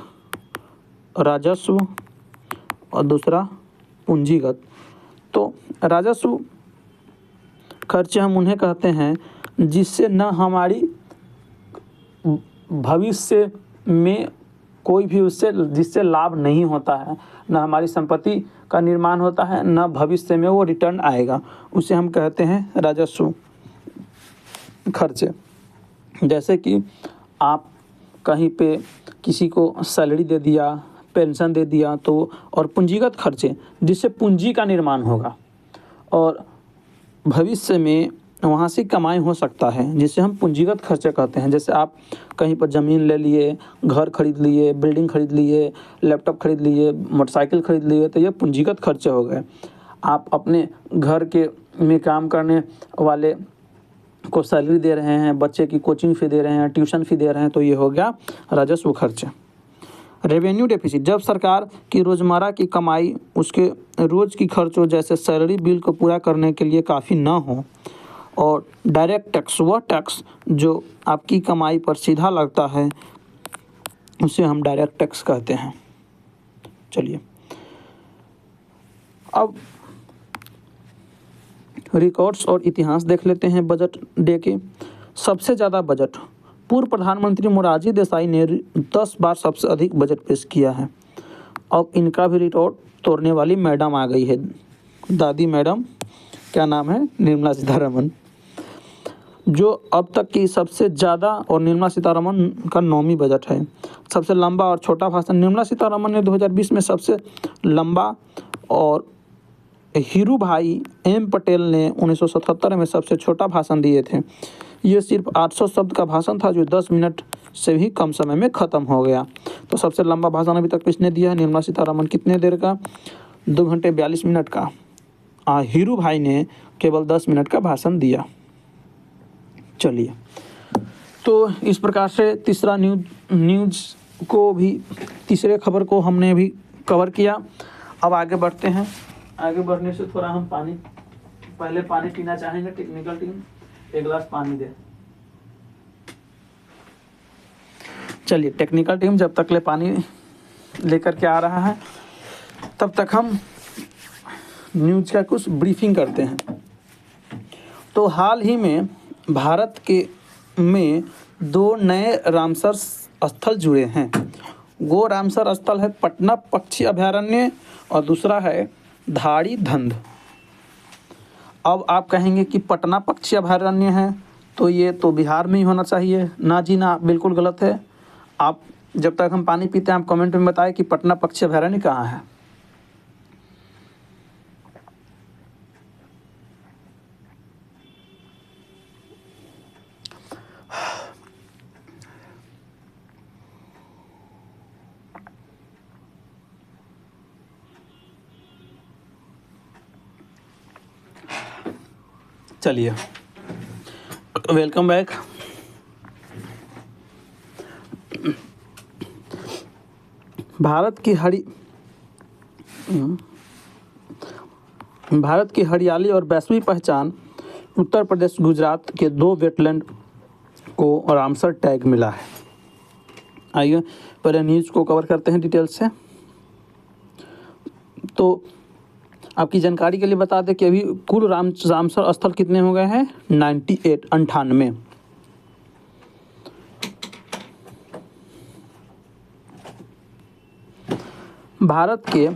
राजस्व और दूसरा पूंजीगत। तो राजस्व खर्चे हम उन्हें कहते हैं जिससे न हमारी भविष्य में कोई भी जिससे लाभ नहीं होता है, न हमारी संपत्ति का निर्माण होता है, न भविष्य में वो रिटर्न आएगा, उसे हम कहते हैं राजस्व खर्चे। जैसे कि आप कहीं पे किसी को सैलरी दे दिया, पेंशन दे दिया, तो और पूंजीगत खर्चे जिससे पूंजी का निर्माण होगा और भविष्य में वहाँ से कमाई हो सकता है, जिसे हम पूंजीगत खर्चे कहते हैं। जैसे आप कहीं पर ज़मीन ले लिए, घर खरीद लिए, बिल्डिंग खरीद लिए, लैपटॉप खरीद लिए, मोटरसाइकिल खरीद लिए, तो ये पूंजीगत खर्चे हो गए। आप अपने घर के में काम करने वाले को सैलरी दे रहे हैं, बच्चे की कोचिंग फ़ी दे रहे हैं, ट्यूशन फ़ी दे रहे हैं, तो ये हो गया राजस्व खर्च। रेवेन्यू डेफिसिट जब सरकार की रोज़मर्रा की कमाई उसके रोज़ की खर्चों जैसे सैलरी बिल को पूरा करने के लिए काफ़ी ना हो, और डायरेक्ट टैक्स वह टैक्स जो आपकी कमाई पर सीधा लगता है उसे हम डायरेक्ट टैक्स कहते हैं। चलिए अब रिकॉर्ड्स और इतिहास देख लेते हैं बजट डे के। सबसे ज़्यादा बजट पूर्व प्रधानमंत्री मोरारजी देसाई ने 10 बार सबसे अधिक बजट पेश किया है। अब इनका भी रिकॉर्ड तोड़ने वाली मैडम आ गई है, दादी मैडम, क्या नाम है? निर्मला सीतारमण, जो अब तक की सबसे ज़्यादा, और निर्मला सीतारमण का 9वीं बजट है। सबसे लंबा और छोटा भाषण निर्मला सीतारमण ने 2020 में सबसे लंबा, और हीरू भाई एम पटेल ने 1977 में सबसे छोटा भाषण दिए थे। ये सिर्फ 800 शब्द का भाषण था जो 10 मिनट से भी कम समय में ख़त्म हो गया। तो सबसे लंबा भाषण अभी तक किसने दिया है? निर्मला सीतारमण। कितने देर का? 2 घंटे 42 मिनट का। हीरू भाई ने केवल 10 मिनट का भाषण दिया। चलिए, तो इस प्रकार से तीसरे खबर को हमने भी कवर किया। अब आगे बढ़ते हैं। आगे बढ़ने से थोड़ा हम पहले पानी पीना चाहेंगे। टेक्निकल टीम एक गिलास पानी दे। चलिए, टेक्निकल टीम जब तक ले पानी लेकर के आ रहा है तब तक हम न्यूज़ का कुछ ब्रीफिंग करते हैं। तो हाल ही में भारत में 2 नए रामसर स्थल जुड़े हैं। वो रामसर स्थल है पटना पक्षी अभयारण्य और दूसरा है धाड़ी धंध। अब आप कहेंगे कि पटना पक्षी अभयारण्य है तो ये तो बिहार में ही होना चाहिए। ना जी ना, बिल्कुल गलत है। आप जब तक हम पानी पीते हैं आप कमेंट में बताएं कि पटना पक्षी अभयारण्य कहाँ है। चलिए, वेलकम बैक। भारत की हरियाली और वैश्विक पहचान। उत्तर प्रदेश गुजरात के 2 वेटलैंड को रामसर टैग मिला है। आइए पहले न्यूज़ को कवर करते हैं डिटेल से। तो आपकी जानकारी के लिए बता दें कि अभी कुल रामसर स्थल कितने हो गए हैं? 98। भारत के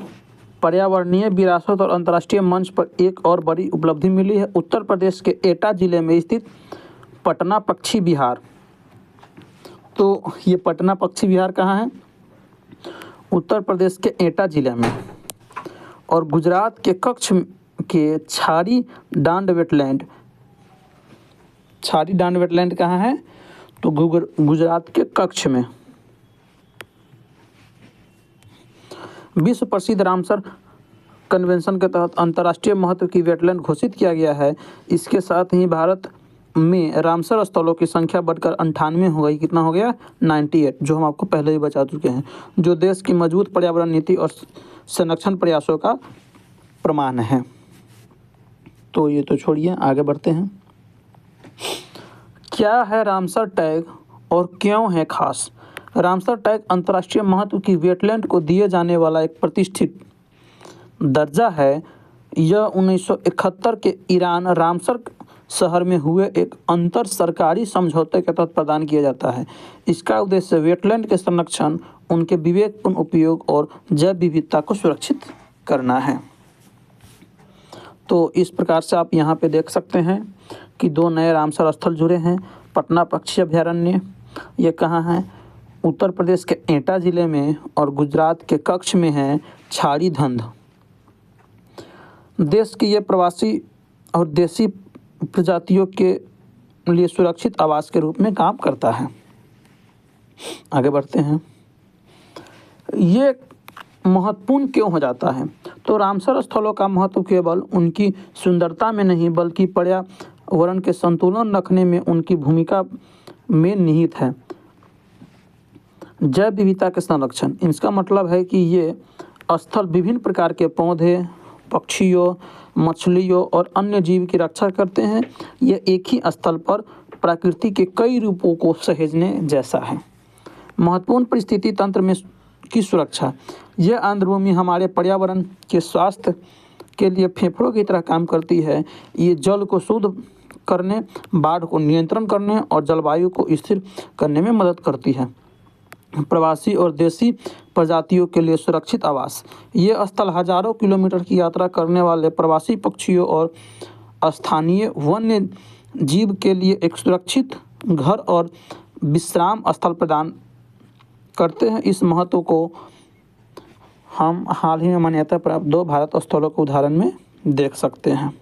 पर्यावरणीय विरासत और अंतर्राष्ट्रीय मंच पर एक और बड़ी उपलब्धि मिली है। उत्तर प्रदेश के एटा जिले में स्थित पटना पक्षी विहार। तो ये पटना पक्षी विहार कहाँ है? उत्तर प्रदेश के एटा जिले में। और गुजरात के कच्छ के छारी डांड वेटलैंड कहाँ है? तो गुजरात के कच्छ में। विश्व प्रसिद्ध रामसर कन्वेंशन के तहत अंतर्राष्ट्रीय महत्व की वेटलैंड घोषित किया गया है। इसके साथ ही भारत में रामसर स्थलों की संख्या बढ़कर 98 हो गई। कितना हो गया? 98, जो हम आपको पहले ही बता चुके हैं, जो देश की मजबूत पर्यावरण नीति और संरक्षण प्रयासों का प्रमाण है। तो ये तो छोड़िए, आगे बढ़ते हैं। क्या है रामसर टैग और क्यों है खास? रामसर टैग अंतर्राष्ट्रीय महत्व की वेटलैंड को दिए जाने वाला एक प्रतिष्ठित दर्जा है। यह 1971 के ईरान रामसर शहर में हुए एक अंतर सरकारी समझौते के तहत प्रदान किया जाता है। इसका उद्देश्य वेटलैंड के संरक्षण, उनके विवेकपूर्ण उपयोग और जैव विविधता को सुरक्षित करना है। तो इस प्रकार से आप यहाँ पे देख सकते हैं कि 2 नए रामसर स्थल जुड़े हैं। पटना पक्षी अभयारण्य, ये कहाँ है? उत्तर प्रदेश के एटा जिले में, और गुजरात के कच्छ में है छारी धंध। देश की ये प्रवासी और देसी प्रजातियों के लिए सुरक्षित आवास के रूप में काम करता है। आगे बढ़ते हैं। ये महत्वपूर्ण क्यों हो जाता है? तो रामसर स्थलों का महत्व केवल उनकी सुंदरता में नहीं, बल्कि पर्यावरण के संतुलन रखने में उनकी भूमिका में निहित है। जैव विविधता के संरक्षण, इसका मतलब है कि ये स्थल विभिन्न प्रकार के पौधे, पक्षियों, मछलियों और अन्य जीव की रक्षा करते हैं। ये एक ही स्थल पर प्रकृति के कई रूपों को सहेजने जैसा है। महत्वपूर्ण परिस्थिति तंत्र में की सुरक्षा, यह आर्द्रभूमि हमारे पर्यावरण के स्वास्थ्य के लिए फेफड़ों की तरह काम करती है। ये जल को शुद्ध करने, बाढ़ को नियंत्रण करने और जलवायु को स्थिर करने में मदद करती है। प्रवासी और देसी प्रजातियों के लिए सुरक्षित आवास, ये स्थल हजारों किलोमीटर की यात्रा करने वाले प्रवासी पक्षियों और स्थानीय वन्य जीव के लिए एक सुरक्षित घर और विश्राम स्थल प्रदान करते हैं। इस महत्व को हम हाल ही में मान्यता प्राप्त 2 भारत स्थलों के उदाहरण में देख सकते हैं।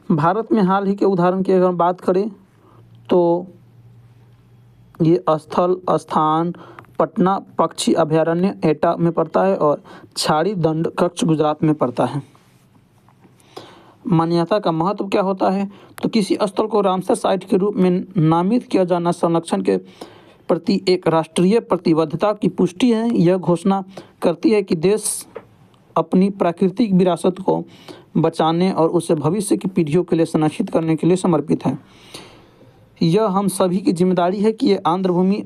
भारत में हाल ही के उदाहरण की अगर बात करें तो ये स्थान पटना पक्षी अभयारण्य एटा में पड़ता है और छारी दंड कच्छ गुजरात में पड़ता है। मान्यता का महत्व क्या होता है? तो किसी स्थल को रामसर साइट के रूप में नामित किया जाना संरक्षण के प्रति एक राष्ट्रीय प्रतिबद्धता की पुष्टि है। यह घोषणा करती है कि देश अपनी प्राकृतिक विरासत को बचाने और उसे भविष्य की पीढ़ियों के लिए संरक्षित करने के लिए समर्पित है। यह हम सभी की जिम्मेदारी है कि ये आर्द्रभूमि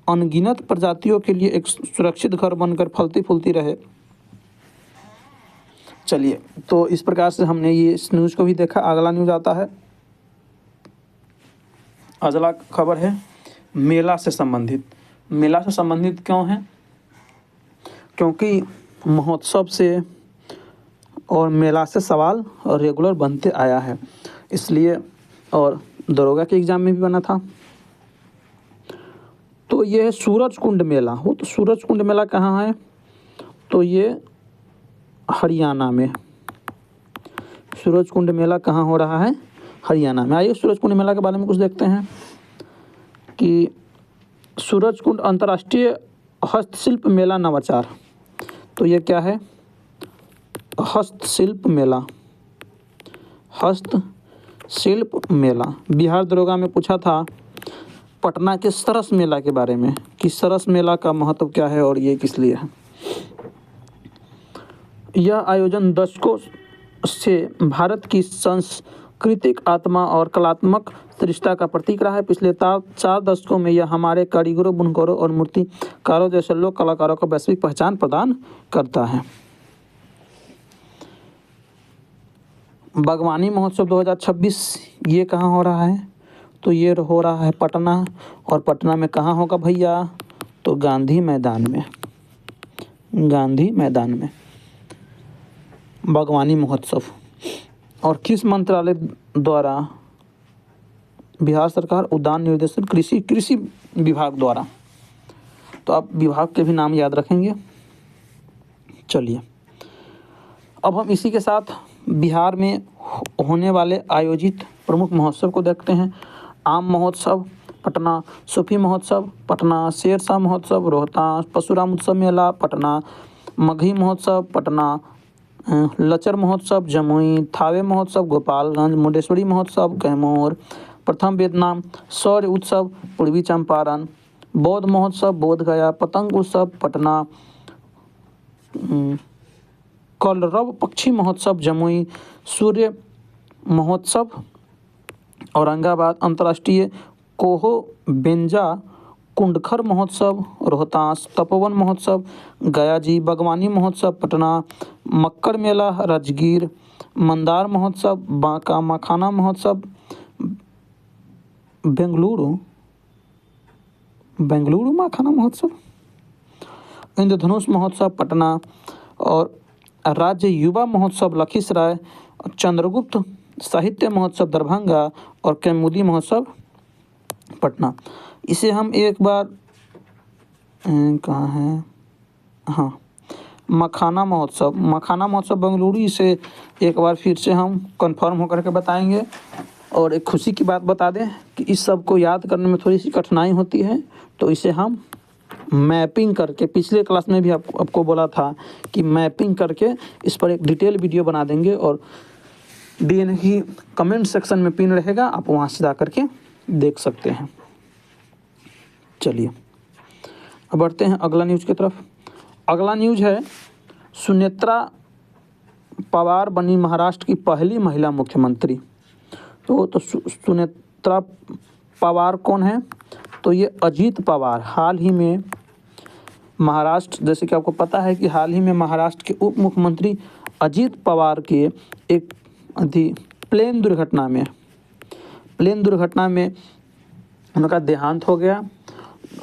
अनगिनत प्रजातियों के लिए एक सुरक्षित घर बनकर फलती फूलती रहे। चलिए, तो इस प्रकार से हमने ये इस न्यूज़ को भी देखा। अगला न्यूज़ आता है, अगला खबर है मेला से संबंधित। मेला से संबंधित क्यों है? क्योंकि महोत्सव से और मेला से सवाल और रेगुलर बनते आया है, इसलिए, और दरोगा के एग्ज़ाम में भी बना था। तो ये है सूरज कुंड मेला। वो तो सूरज कुंड मेला कहाँ है? तो ये हरियाणा में। सूरज कुंड मेला कहाँ हो रहा है? हरियाणा में। आइए सूरज कुंड मेला के बारे में कुछ देखते हैं कि सूरज कुंड अंतर्राष्ट्रीय हस्तशिल्प मेला नवाचार। तो ये क्या है? हस्तशिल्प मेला। हस्तशिल्प मेला। बिहार दरोगा में पूछा था पटना के सरस मेला के बारे में कि सरस मेला का महत्व क्या है और ये किस लिए है। यह आयोजन दशकों से भारत की सांस्कृतिक आत्मा और कलात्मक श्रेष्ठता का प्रतीक रहा है। पिछले 4 दशकों में यह हमारे कारीगरों, बुनकरों और मूर्तिकारों जैसे लोक कलाकारों को वैश्विक पहचान प्रदान करता है। बागवानी महोत्सव 2026 ये कहाँ हो रहा है? तो ये हो रहा है पटना। और पटना में कहाँ होगा भैया? तो गांधी मैदान में। गांधी मैदान में बागवानी महोत्सव। और किस मंत्रालय द्वारा? बिहार सरकार उद्यान निर्देशन कृषि विभाग द्वारा। तो आप विभाग के भी नाम याद रखेंगे। चलिए अब हम इसी के साथ बिहार में होने वाले आयोजित प्रमुख महोत्सव को देखते हैं। आम महोत्सव पटना, सूफी महोत्सव पटना, शेरशाह महोत्सव रोहतास, परशुराम उत्सव मेला पटना, मगही महोत्सव पटना, लचर महोत्सव जमुई, थावे महोत्सव गोपालगंज, मुंडेश्वरी महोत्सव कैमूर, प्रथम वियतनाम, शौर्य उत्सव पूर्वी चंपारण, बौद्ध महोत्सव बोध गया, पतंग उत्सव पटना, कलरव पक्षी महोत्सव जमुई, सूर्य महोत्सव औरंगाबाद, अंतर्राष्ट्रीय कोहो बेंजा कुंडखर महोत्सव रोहतास, तपोवन महोत्सव गया जी, बागवानी महोत्सव पटना, मक्कर मेला राजगीर, मंदार महोत्सव बांका, मखाना महोत्सव बेंगलुरु मखाना महोत्सव, इंद्रधनुष महोत्सव पटना और राज्य युवा महोत्सव लखीसराय, चंद्रगुप्त साहित्य महोत्सव दरभंगा और कैमुदी महोत्सव पटना। इसे हम एक बार कहाँ है? हाँ, मखाना महोत्सव बेंगलुरु। इसे एक बार फिर से हम कंफर्म होकर के बताएंगे। और एक खुशी की बात बता दें कि इस सब को याद करने में थोड़ी सी कठिनाई होती है, तो इसे हम मैपिंग करके, पिछले क्लास में भी आपको बोला था कि मैपिंग करके इस पर एक डिटेल वीडियो बना देंगे और डीएनए की कमेंट सेक्शन में पिन रहेगा, आप वहाँ से जा करके देख सकते हैं। चलिए अब बढ़ते हैं अगला न्यूज़ की तरफ। अगला न्यूज़ है सुनेत्रा पवार बनी महाराष्ट्र की पहली महिला मुख्यमंत्री। तो सुनेत्रा पवार कौन है? तो ये अजीत पवार हाल ही में महाराष्ट्र, जैसे कि आपको पता है कि हाल ही में महाराष्ट्र के उप मुख्यमंत्री अजीत पवार के एक प्लेन दुर्घटना में उनका देहांत हो गया।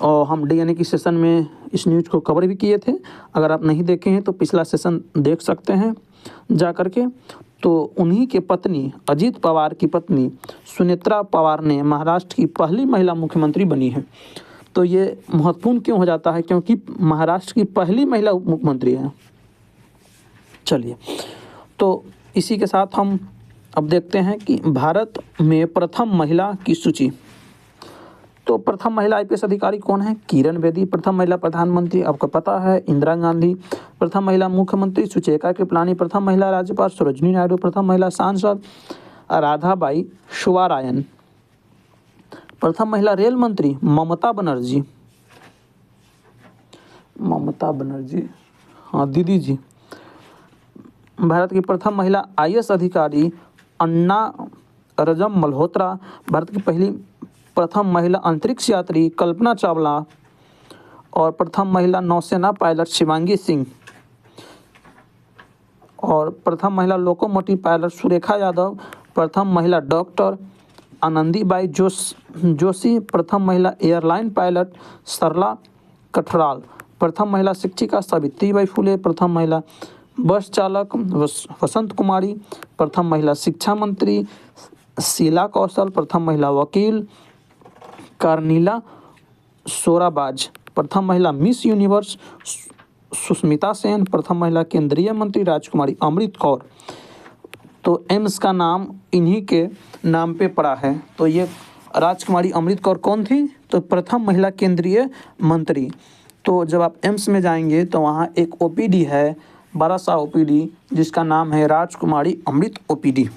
और हम डीएनए की सेशन में इस न्यूज़ को कवर भी किए थे। अगर आप नहीं देखे हैं तो पिछला सेशन देख सकते हैं जा कर के। तो उन्हीं के पत्नी, अजीत पवार की पत्नी सुनेत्रा पवार ने महाराष्ट्र की पहली महिला मुख्यमंत्री बनी है। तो ये महत्वपूर्ण क्यों हो जाता है? क्योंकि महाराष्ट्र की पहली महिला उप मुख्यमंत्री है। चलिए तो इसी के साथ हम अब देखते हैं कि भारत में प्रथम महिला की सूची। तो प्रथम महिला आईपीएस अधिकारी कौन है? किरण बेदी। प्रथम महिला प्रधानमंत्री आपको पता है इंदिरा गांधी। प्रथम महिला मुख्यमंत्री सुचेता कृपलानी। प्रथम महिला राज्यपाल सरोजिनी नायडू। प्रथम महिला सांसद राधाबाई शुवारायन। प्रथम महिला रेल मंत्री ममता बनर्जी। हाँ दीदी जी। भारत की प्रथम महिला आईएएस अधिकारी अन्ना रजम मल्होत्रा। भारत की प्रथम महिला अंतरिक्ष यात्री कल्पना चावला। और प्रथम महिला नौसेना पायलट शिवांगी सिंह। और प्रथम महिला लोकोमोटिव पायलट सुरेखा यादव। प्रथम महिला डॉक्टर आनंदीबाई जोशी। प्रथम महिला एयरलाइन पायलट सरला कठराल। प्रथम महिला शिक्षिका सावित्रीबाई फुले। प्रथम महिला बस चालक वसंत कुमारी। प्रथम महिला शिक्षा मंत्री शीला कौशल। प्रथम महिला वकील कार्निला सोराबाज। प्रथम महिला मिस यूनिवर्स सुष्मिता सेन। प्रथम महिला केंद्रीय मंत्री राजकुमारी अमृत कौर। तो एम्स का नाम इन्हीं के नाम पे पड़ा है। तो ये राजकुमारी अमृत कौर कौन थी? तो प्रथम महिला केंद्रीय मंत्री। तो जब आप एम्स में जाएंगे तो वहाँ एक ओपीडी है, बड़ा सा ओपीडी, जिसका नाम है राजकुमारी अमृत ओपीडी।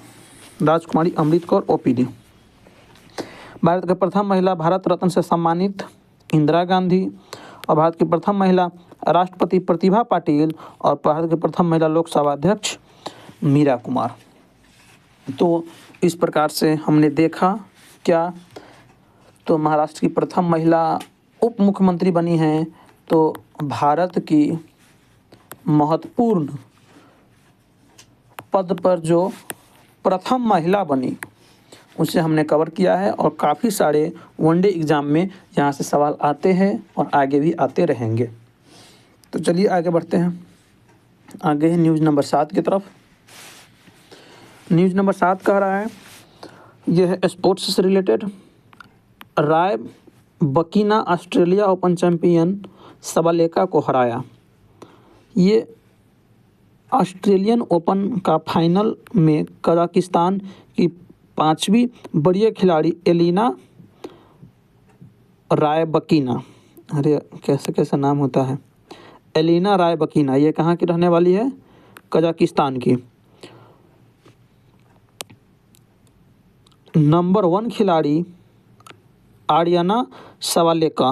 राजकुमारी अमृत कौर ओपीडी। भारत की प्रथम महिला भारत रत्न से सम्मानित इंदिरा गांधी। और भारत की प्रथम महिला राष्ट्रपति प्रतिभा पाटिल। और भारत की प्रथम महिला लोकसभा अध्यक्ष मीरा कुमार। तो इस प्रकार से हमने देखा क्या, तो महाराष्ट्र की प्रथम महिला उप मुख्यमंत्री बनी हैं। तो भारत की महत्वपूर्ण पद पर जो प्रथम महिला बनी उसे हमने कवर किया है। और काफ़ी सारे वनडे एग्ज़ाम में यहाँ से सवाल आते हैं और आगे भी आते रहेंगे। तो चलिए आगे बढ़ते हैं। आगे है न्यूज़ नंबर 7 की तरफ। न्यूज़ नंबर 7 कह रहा है, यह है स्पोर्ट्स से रिलेटेड। राय बकीना ऑस्ट्रेलिया ओपन चैंपियन सबालेका को हराया। ये ऑस्ट्रेलियन ओपन का फाइनल में कजाकिस्तान की 5वीं वरीय खिलाड़ी एलिना रायबकीना, अरे कैसे कैसा नाम होता है, एलिना रायबकीना, ये कहाँ की रहने वाली है? कजाकिस्तान की। नंबर 1 खिलाड़ी आर्याना सबालेका,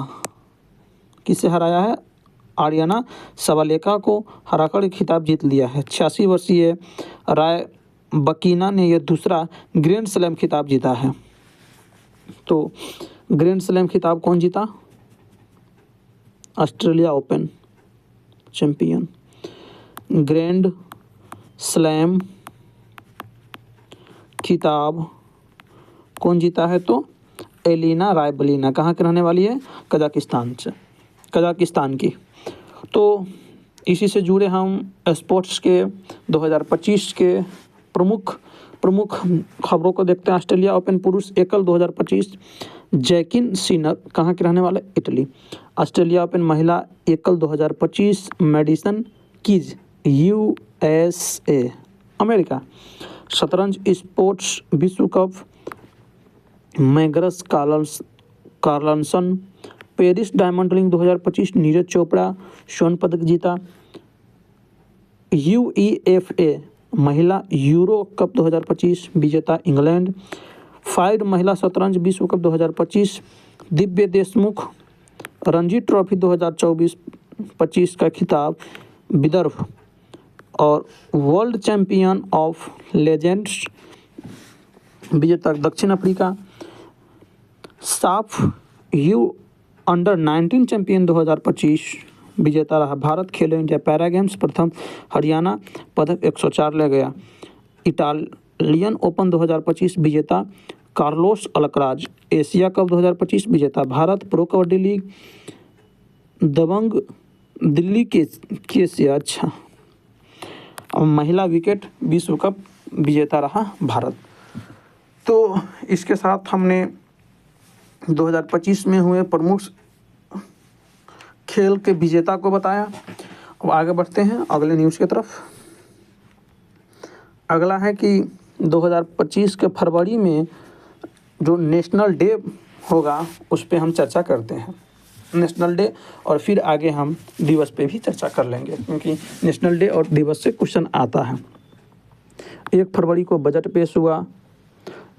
किसे हराया है? आर्याना सबालेका को हराकर खिताब जीत लिया है। 86 वर्षीय राय बकीना ने यह दूसरा ग्रैंड स्लैम खिताब जीता है। तो ग्रैंड स्लैम खिताब कौन जीता? Australia open champion. Grand slam खिताब कौन जीता है? तो एलिना रायबलीना, कहाँ की रहने वाली है? कजाकिस्तान की। तो इसी से जुड़े हम स्पोर्ट्स के 2025 के प्रमुख खबरों को देखते हैं। ऑस्ट्रेलिया ओपन पुरुष एकल 2025, जैकिन सिनर, कहाँ के रहने वाले? इटली। ऑस्ट्रेलिया ओपन महिला एकल 2025, मेडिसन कीज, USA, अमेरिका। शतरंज स्पोर्ट्स विश्व cup, Magnus Carlsen. Paris Diamond Ring 2025, Neeraj Chopra स्वर्ण पदक जीता। UEFA महिला यूरो कप 2025 विजेता इंग्लैंड। फाइड महिला शतरंज विश्व कप 2025, दिव्य देशमुख। रणजी ट्रॉफी 2024-25 का खिताब विदर्भ। और वर्ल्ड चैंपियन ऑफ लेजेंड्स विजेता दक्षिण अफ्रीका। साफ U-19 चैंपियन 2025 विजेता रहा भारत। खेलो इंडिया पैरा गेम्स प्रथम हरियाणा पदक 104 ले गया। इटालियन ओपन 2025 विजेता कार्लोस अल्कराज। एशिया कप 2025 विजेता भारत। प्रो कबड्डी लीग दबंग दिल्ली के से अच्छा। और महिला विकेट विश्व कप विजेता रहा भारत। तो इसके साथ हमने 2025 में हुए प्रमुख खेल के विजेता को बताया। अब आगे बढ़ते हैं अगले न्यूज़ की तरफ। अगला है कि 2025 के फरवरी में जो नेशनल डे होगा उस पे हम चर्चा करते हैं। नेशनल डे और फिर आगे हम दिवस पे भी चर्चा कर लेंगे, क्योंकि नेशनल डे और दिवस से क्वेश्चन आता है। 1 फरवरी को बजट पेश हुआ।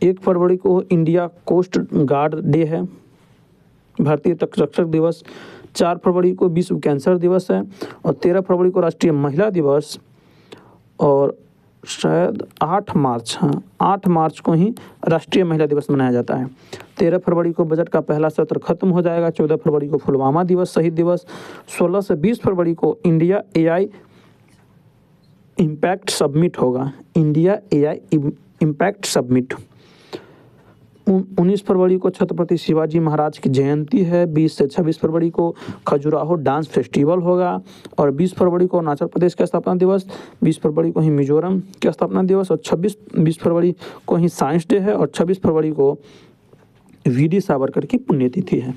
1 फरवरी को इंडिया कोस्ट गार्ड डे है, भारतीय तटरक्षक दिवस। 4 फरवरी को विश्व कैंसर दिवस है। और 13 फरवरी को राष्ट्रीय महिला दिवस। और शायद 8 मार्च को ही राष्ट्रीय महिला दिवस मनाया जाता है। 13 फरवरी को बजट का पहला सत्र खत्म हो जाएगा। 14 फरवरी को पुलवामा दिवस शहीद दिवस। 16 से 20 फरवरी को इंडिया AI इम्पैक्ट सबमिट होगा। India AI impact submit. 19 फरवरी को छत्रपति शिवाजी महाराज की जयंती है। 20 से 26 फरवरी को खजुराहो डांस फेस्टिवल होगा। और 20 फरवरी को अरुणाचल प्रदेश का स्थापना दिवस। 20 फरवरी को ही मिजोरम का स्थापना दिवस। और 20 फरवरी को ही साइंस डे है। और 26 फरवरी को VD सावरकर की पुण्यतिथि है।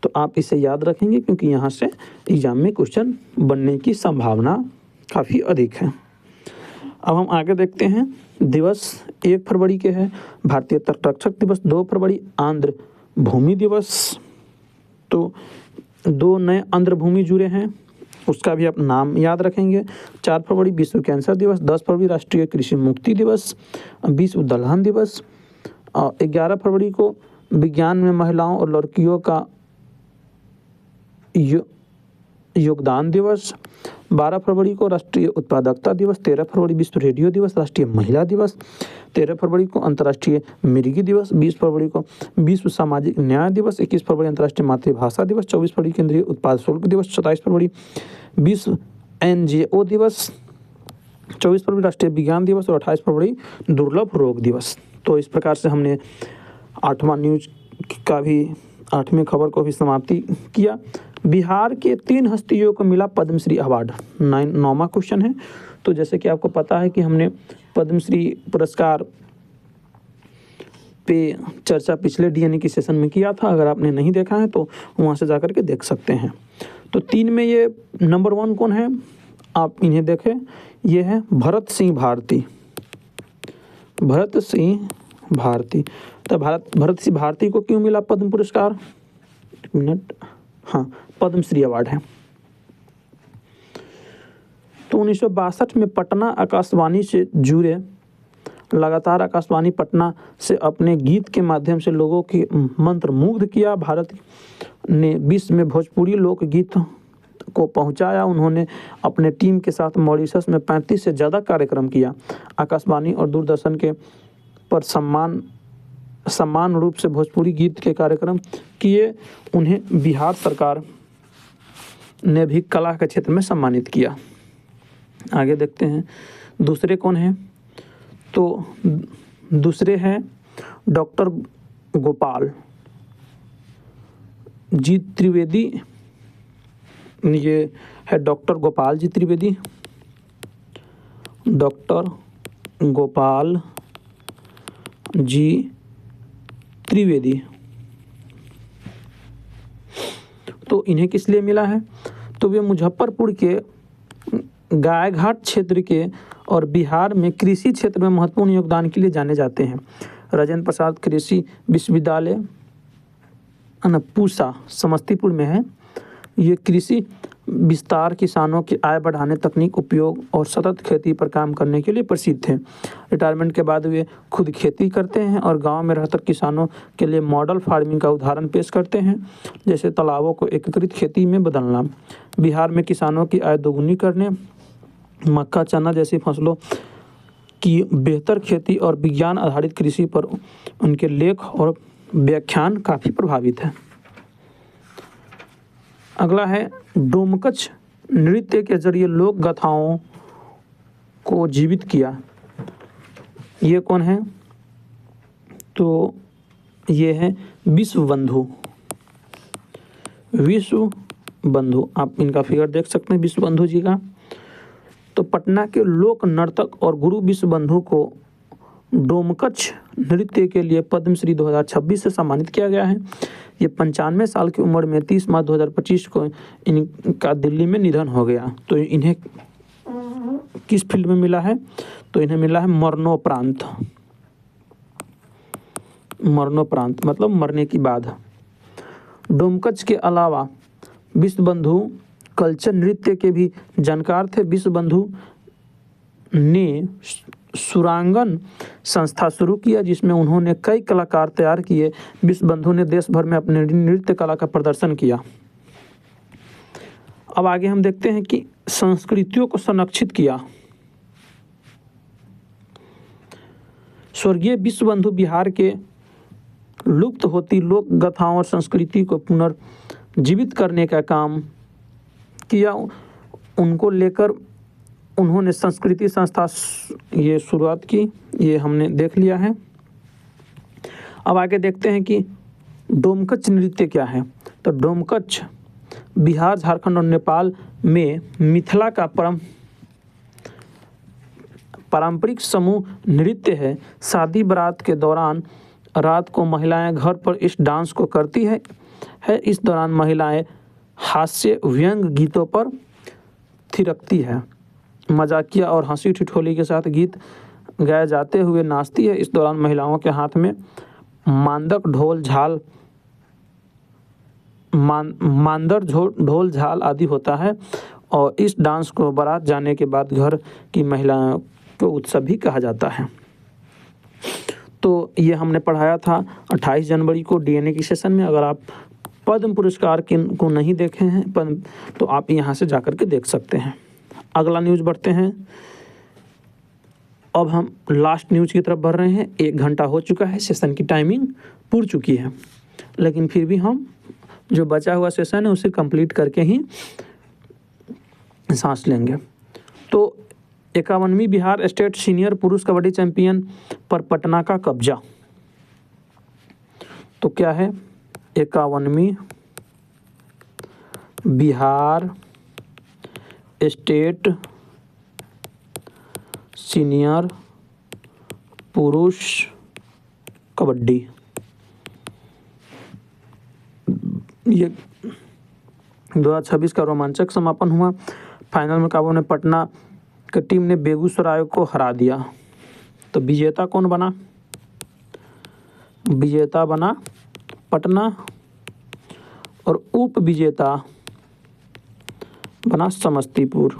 तो आप इसे याद रखेंगे, क्योंकि यहाँ से एग्जाम में क्वेश्चन बनने की संभावना काफ़ी अधिक है। अब हम आगे देखते हैं। दिवस 1 फरवरी के है भारतीय तटरक्षक दिवस। 2 फरवरी आंध्र भूमि दिवस। तो 2 नए आंध्र भूमि जुड़े हैं। उसका भी आप नाम याद रखेंगे। 4 फरवरी विश्व कैंसर दिवस, 10 फरवरी राष्ट्रीय कृषि मुक्ति दिवस, विश्व दलहन दिवस, 11 फरवरी को विज्ञान में महिलाओं और लड़कियों का योगदान दिवस, 12 फरवरी को राष्ट्रीय उत्पादकता दिवस, 13 फरवरी विश्व रेडियो दिवस, राष्ट्रीय महिला दिवस, 13 फरवरी को अंतर्राष्ट्रीय मिर्गी दिवस, 20 फरवरी को विश्व सामाजिक न्याय दिवस, 21 फरवरी अंतर्राष्ट्रीय मातृभाषा दिवस, 24 फरवरी केंद्रीय उत्पाद शुल्क दिवस, 27 फरवरी विश्व NGO दिवस, 24 फरवरी राष्ट्रीय विज्ञान दिवस और 28 फरवरी दुर्लभ रोग दिवस। तो इस प्रकार से हमने 8वां न्यूज का भी 8वें खबर को भी समाप्ति किया। बिहार के 3 हस्तियों को मिला पद्मश्री अवार्ड, 9वां क्वेश्चन है। तो जैसे कि आपको पता है कि हमने पद्मश्री पुरस्कार पे चर्चा पिछले DNA की सेशन में किया था। अगर आपने नहीं देखा है तो वहाँ से जाकर के देख सकते हैं। तो 3 में ये नंबर 1 कौन है, आप इन्हें देखें। ये है भरत सिंह भारती। भरत सिंह भारती। तो भरत सिंह भारती को क्यों मिला पद्म पुरस्कार? एक मिनट, हाँ, पद्मश्री अवार्ड है। तो 1962 में पटना आकाशवाणी से जुड़े, लगातार आकाशवाणी पटना से अपने गीत के माध्यम से लोगों की मंत्रमुग्ध किया। भारत ने विश्व में भोजपुरी लोकगीत को पहुंचाया। उन्होंने अपने टीम के साथ मॉरिशस में 35 से ज़्यादा कार्यक्रम किया। आकाशवाणी और दूरदर्शन के पर समान रूप से भोजपुरी गीत के कार्यक्रम किए। उन्हें बिहार सरकार ने भी कला के क्षेत्र में सम्मानित किया। आगे देखते हैं दूसरे कौन हैं। तो दूसरे हैं डॉक्टर गोपाल जी त्रिवेदी। ये है डॉक्टर गोपाल जी त्रिवेदी। डॉक्टर गोपाल जी त्रिवेदी। तो इन्हें किस लिए मिला है? तो वे मुजफ्फरपुर के गायघाट क्षेत्र के और बिहार में कृषि क्षेत्र में महत्वपूर्ण योगदान के लिए जाने जाते हैं। राजेंद्र प्रसाद कृषि विश्वविद्यालय पूसा समस्तीपुर में है। ये कृषि विस्तार, किसानों की आय बढ़ाने, तकनीक उपयोग और सतत खेती पर काम करने के लिए प्रसिद्ध थे। रिटायरमेंट के बाद वे खुद खेती करते हैं और गांव में रहकर किसानों के लिए मॉडल फार्मिंग का उदाहरण पेश करते हैं, जैसे तालाबों को एकीकृत खेती में बदलना। बिहार में किसानों की आय दोगुनी करने, मक्का, चना जैसी फसलों की बेहतर खेती और विज्ञान आधारित कृषि पर उनके लेख और व्याख्यान काफ़ी प्रभावित है। अगला है डोमकच नृत्य के जरिए लोक गाथाओं को जीवित किया। ये कौन है? तो ये है विश्व बंधु। विश्व बंधु, आप इनका फिगर देख सकते हैं विश्व बंधु जी का। तो पटना के लोक नर्तक और गुरु विश्व बंधु को डोमकच नृत्य के लिए पद्मश्री 2026 से सम्मानित किया गया है। ये 95 साल की उम्र में 30 मार्च 2025 को इनका दिल्ली में निधन हो गया। तो इन्हें किस फील्ड में मिला है? तो इन्हें मिला है मरणोपरांत। मरणोपरांत मतलब मरने की बाद। डोमकच के अलावा विश्व बंधु कल्चर नृत्य के भी जानकार थे। विश्व बंधु ने सुरांगन संस्था शुरू किया, जिसमें उन्होंने कई कलाकार तैयार किए। विश्व बंधु ने देश भर में अपने नृत्य कला का प्रदर्शन किया। अब आगे हम देखते हैं कि संस्कृतियों को संरक्षित किया। स्वर्गीय विश्व बंधु बिहार के लुप्त होती लोक गाथाओं और संस्कृति को पुनर्जीवित करने का काम किया। उनको लेकर उन्होंने संस्कृति संस्था ये शुरुआत की। ये हमने देख लिया है। अब आगे देखते हैं कि डोमकच नृत्य क्या है। तो डोमकच बिहार, झारखंड और नेपाल में मिथिला का पारंपरिक समूह नृत्य है। शादी बारात के दौरान रात को महिलाएं घर पर इस डांस को करती है। इस दौरान महिलाएं हास्य व्यंग गीतों पर थिरकती है, मजाकिया और हंसी ठिठोली के साथ गीत गाए जाते हुए नाचती है। इस दौरान महिलाओं के हाथ में मांदक, ढोल, झाल, ढोल, झाल आदि होता है और इस डांस को बारात जाने के बाद घर की महिलाओं को उत्सव भी कहा जाता है। तो ये हमने पढ़ाया था 28 जनवरी को डीएनए की सेशन में। अगर आप पद्म पुरस्कार को नहीं देखे हैं तो आप यहाँ से जाकर के देख सकते हैं। अगला न्यूज़ बढ़ते हैं। अब हम लास्ट न्यूज़ की तरफ बढ़ रहे हैं। 1 घंटा हो चुका है, सेशन की टाइमिंग पूरी चुकी है, लेकिन फिर भी हम जो बचा हुआ सेशन है उसे कंप्लीट करके ही सांस लेंगे। तो 51वीं बिहार स्टेट सीनियर पुरुष कबड्डी चैंपियन पर पटना का कब्जा। तो क्या है? 51वीं बिहार स्टेट सीनियर पुरुष कबड्डी, ये 2026 का रोमांचक समापन हुआ। फाइनल में काबू ने पटना की टीम ने बेगूसराय को हरा दिया। तो विजेता कौन बना? विजेता बना पटना और उप विजेता बना समस्तीपुर।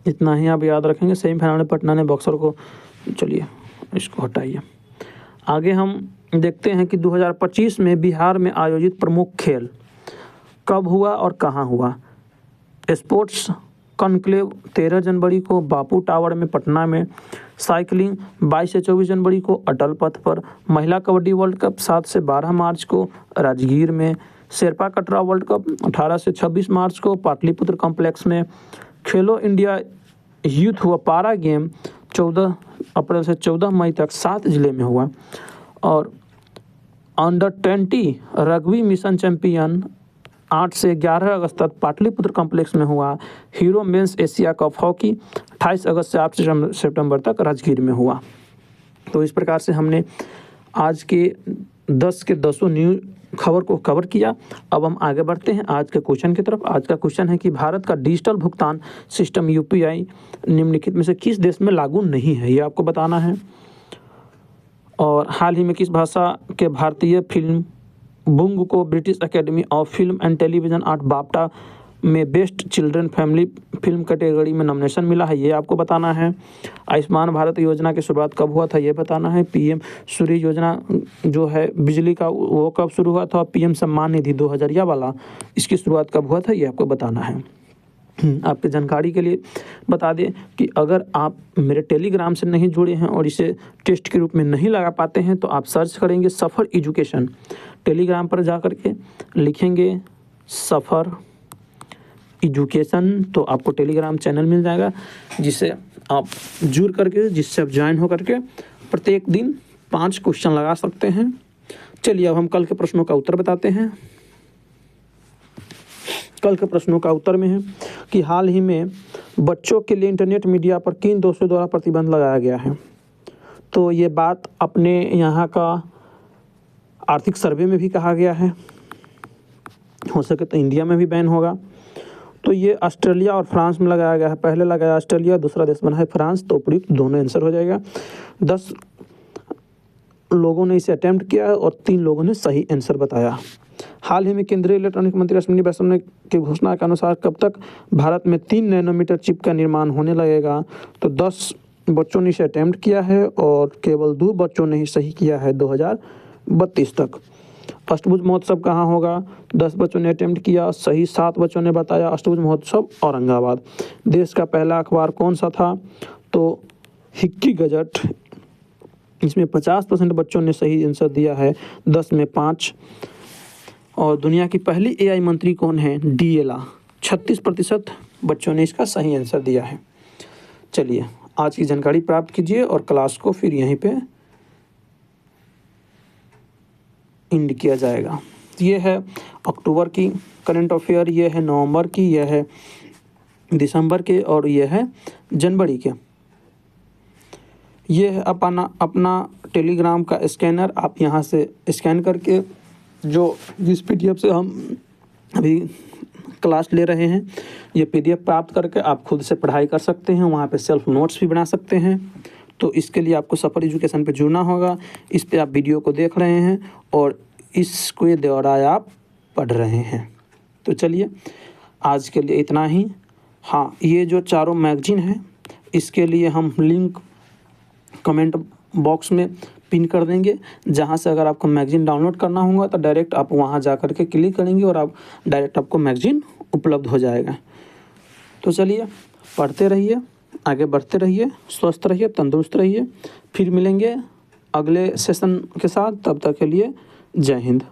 इतना ही आप याद रखेंगे। सेमीफाइनल में पटना ने बक्सर को, चलिए इसको हटाइए। आगे हम देखते हैं कि 2025 में बिहार में आयोजित प्रमुख खेल कब हुआ और कहाँ हुआ। स्पोर्ट्स कॉन्क्लेव 13 जनवरी को बापू टावर में पटना में, साइकिलिंग 22 से 24 जनवरी को अटल पथ पर, महिला कबड्डी वर्ल्ड कप 7 से 12 मार्च को राजगीर में, शेरपा कटरा वर्ल्ड कप 18 से 26 मार्च को पाटलिपुत्र कॉम्प्लेक्स में, खेलो इंडिया यूथ व पारा गेम 14 अप्रैल से 14 मई तक 7 जिले में हुआ, और अंडर 20 रग्बी मिशन चैंपियन 8 से 11 अगस्त तक पाटलिपुत्र कॉम्प्लेक्स में हुआ। Hero men's Asia cup hockey 28 अगस्त से 8 सितंबर तक राजगीर में हुआ। तो इस प्रकार से हमने आज के 10 के 10 न्यूज़ खबर को कवर किया। अब हम आगे बढ़ते हैं आज के क्वेश्चन की तरफ। आज का क्वेश्चन है कि भारत का डिजिटल भुगतान सिस्टम यूपीआई निम्नलिखित में से किस देश में लागू नहीं है, ये आपको बताना है। और हाल ही में किस भाषा के भारतीय फिल्म बुंग को British Academy of Film and Television Art BAFTA में best children family film category में नॉमिनेशन मिला है, ये आपको बताना है। आयुष्मान भारत योजना की शुरुआत कब हुआ था, ये बताना है। पीएम सूर्य योजना जो है बिजली का, वो कब शुरू हुआ था। पीएम सम्मान निधि 2000 वाला, इसकी शुरुआत कब हुआ था, ये आपको बताना है। आपकी जानकारी के लिए बता दें कि अगर आप मेरे टेलीग्राम से नहीं जुड़े हैं और इसे टेस्ट के रूप में नहीं लगा पाते हैं तो आप सर्च करेंगे सफ़र एजुकेशन। टेलीग्राम पर जा कर के लिखेंगे सफ़र एजुकेशन, तो आपको टेलीग्राम चैनल मिल जाएगा जिससे आप जुड़ करके, जिससे आप ज्वाइन हो करके प्रत्येक दिन 5 क्वेश्चन लगा सकते हैं। चलिए अब हम कल के प्रश्नों का उत्तर बताते हैं। कल के प्रश्नों का उत्तर में है कि हाल ही में बच्चों के लिए इंटरनेट मीडिया पर किन दोषों द्वारा प्रतिबंध लगाया गया है। तो ये बात अपने यहाँ का आर्थिक सर्वे में भी कहा गया है, हो सके तो इंडिया में भी बैन होगा। तो ये ऑस्ट्रेलिया और फ्रांस में लगाया गया है। पहले लगाया ऑस्ट्रेलिया, दूसरा देश बना है फ्रांस। तो उपयुक्त दोनों आंसर हो जाएगा। 10 लोगों ने इसे अटेम्प्ट किया और 3 लोगों ने सही आंसर बताया। हाल ही में केंद्रीय इलेक्ट्रॉनिक मंत्री अश्विनी वैष्णव ने की घोषणा के अनुसार कब तक भारत में 3 नैनोमीटर चिप का निर्माण होने लगेगा। तो 10 बच्चों ने इसे अटेम्प्ट किया है और केवल 2 बच्चों ने ही सही किया है 2032 तक। अष्टभुज महोत्सव कहाँ होगा? 10 बच्चों ने अटेम्प्ट किया, सही 7 बच्चों ने बताया। अष्टभुज महोत्सव औरंगाबाद। देश का पहला अखबार कौन सा था? तो हिक्की गजट। इसमें 50% बच्चों ने सही आंसर दिया है, 10 में 5। और दुनिया की पहली एआई मंत्री कौन है? डीएला। 36% बच्चों ने इसका सही आंसर दिया है। चलिए आज की जानकारी प्राप्त कीजिए और क्लास को फिर यहीं पे एंड किया जाएगा। ये है अक्टूबर की करंट अफेयर, ये है नवंबर की, ये है दिसंबर के और ये है जनवरी के। ये है अपना टेलीग्राम का स्कैनर। आप यहाँ से स्कैन करके जिस पीडीएफ से हम अभी क्लास ले रहे हैं, ये पीडीएफ प्राप्त करके आप खुद से पढ़ाई कर सकते हैं। वहाँ पे सेल्फ नोट्स भी बना सकते हैं। तो इसके लिए आपको सफ़र एजुकेशन पे जुड़ना होगा। इस पे आप वीडियो को देख रहे हैं और इसके द्वारा आप पढ़ रहे हैं। तो चलिए आज के लिए इतना ही। हाँ, ये जो चारों मैगजीन हैं इसके लिए हम लिंक कमेंट बॉक्स में पिन कर देंगे, जहाँ से अगर आपको मैगजीन डाउनलोड करना होगा तो डायरेक्ट आप वहाँ जा कर के क्लिक करेंगे और आप डायरेक्ट आपको मैगजीन उपलब्ध हो जाएगा। तो चलिए पढ़ते रहिए, आगे बढ़ते रहिए, स्वस्थ रहिए, तंदुरुस्त रहिए। फिर मिलेंगे अगले सेशन के साथ, तब तक के लिए जय हिंद।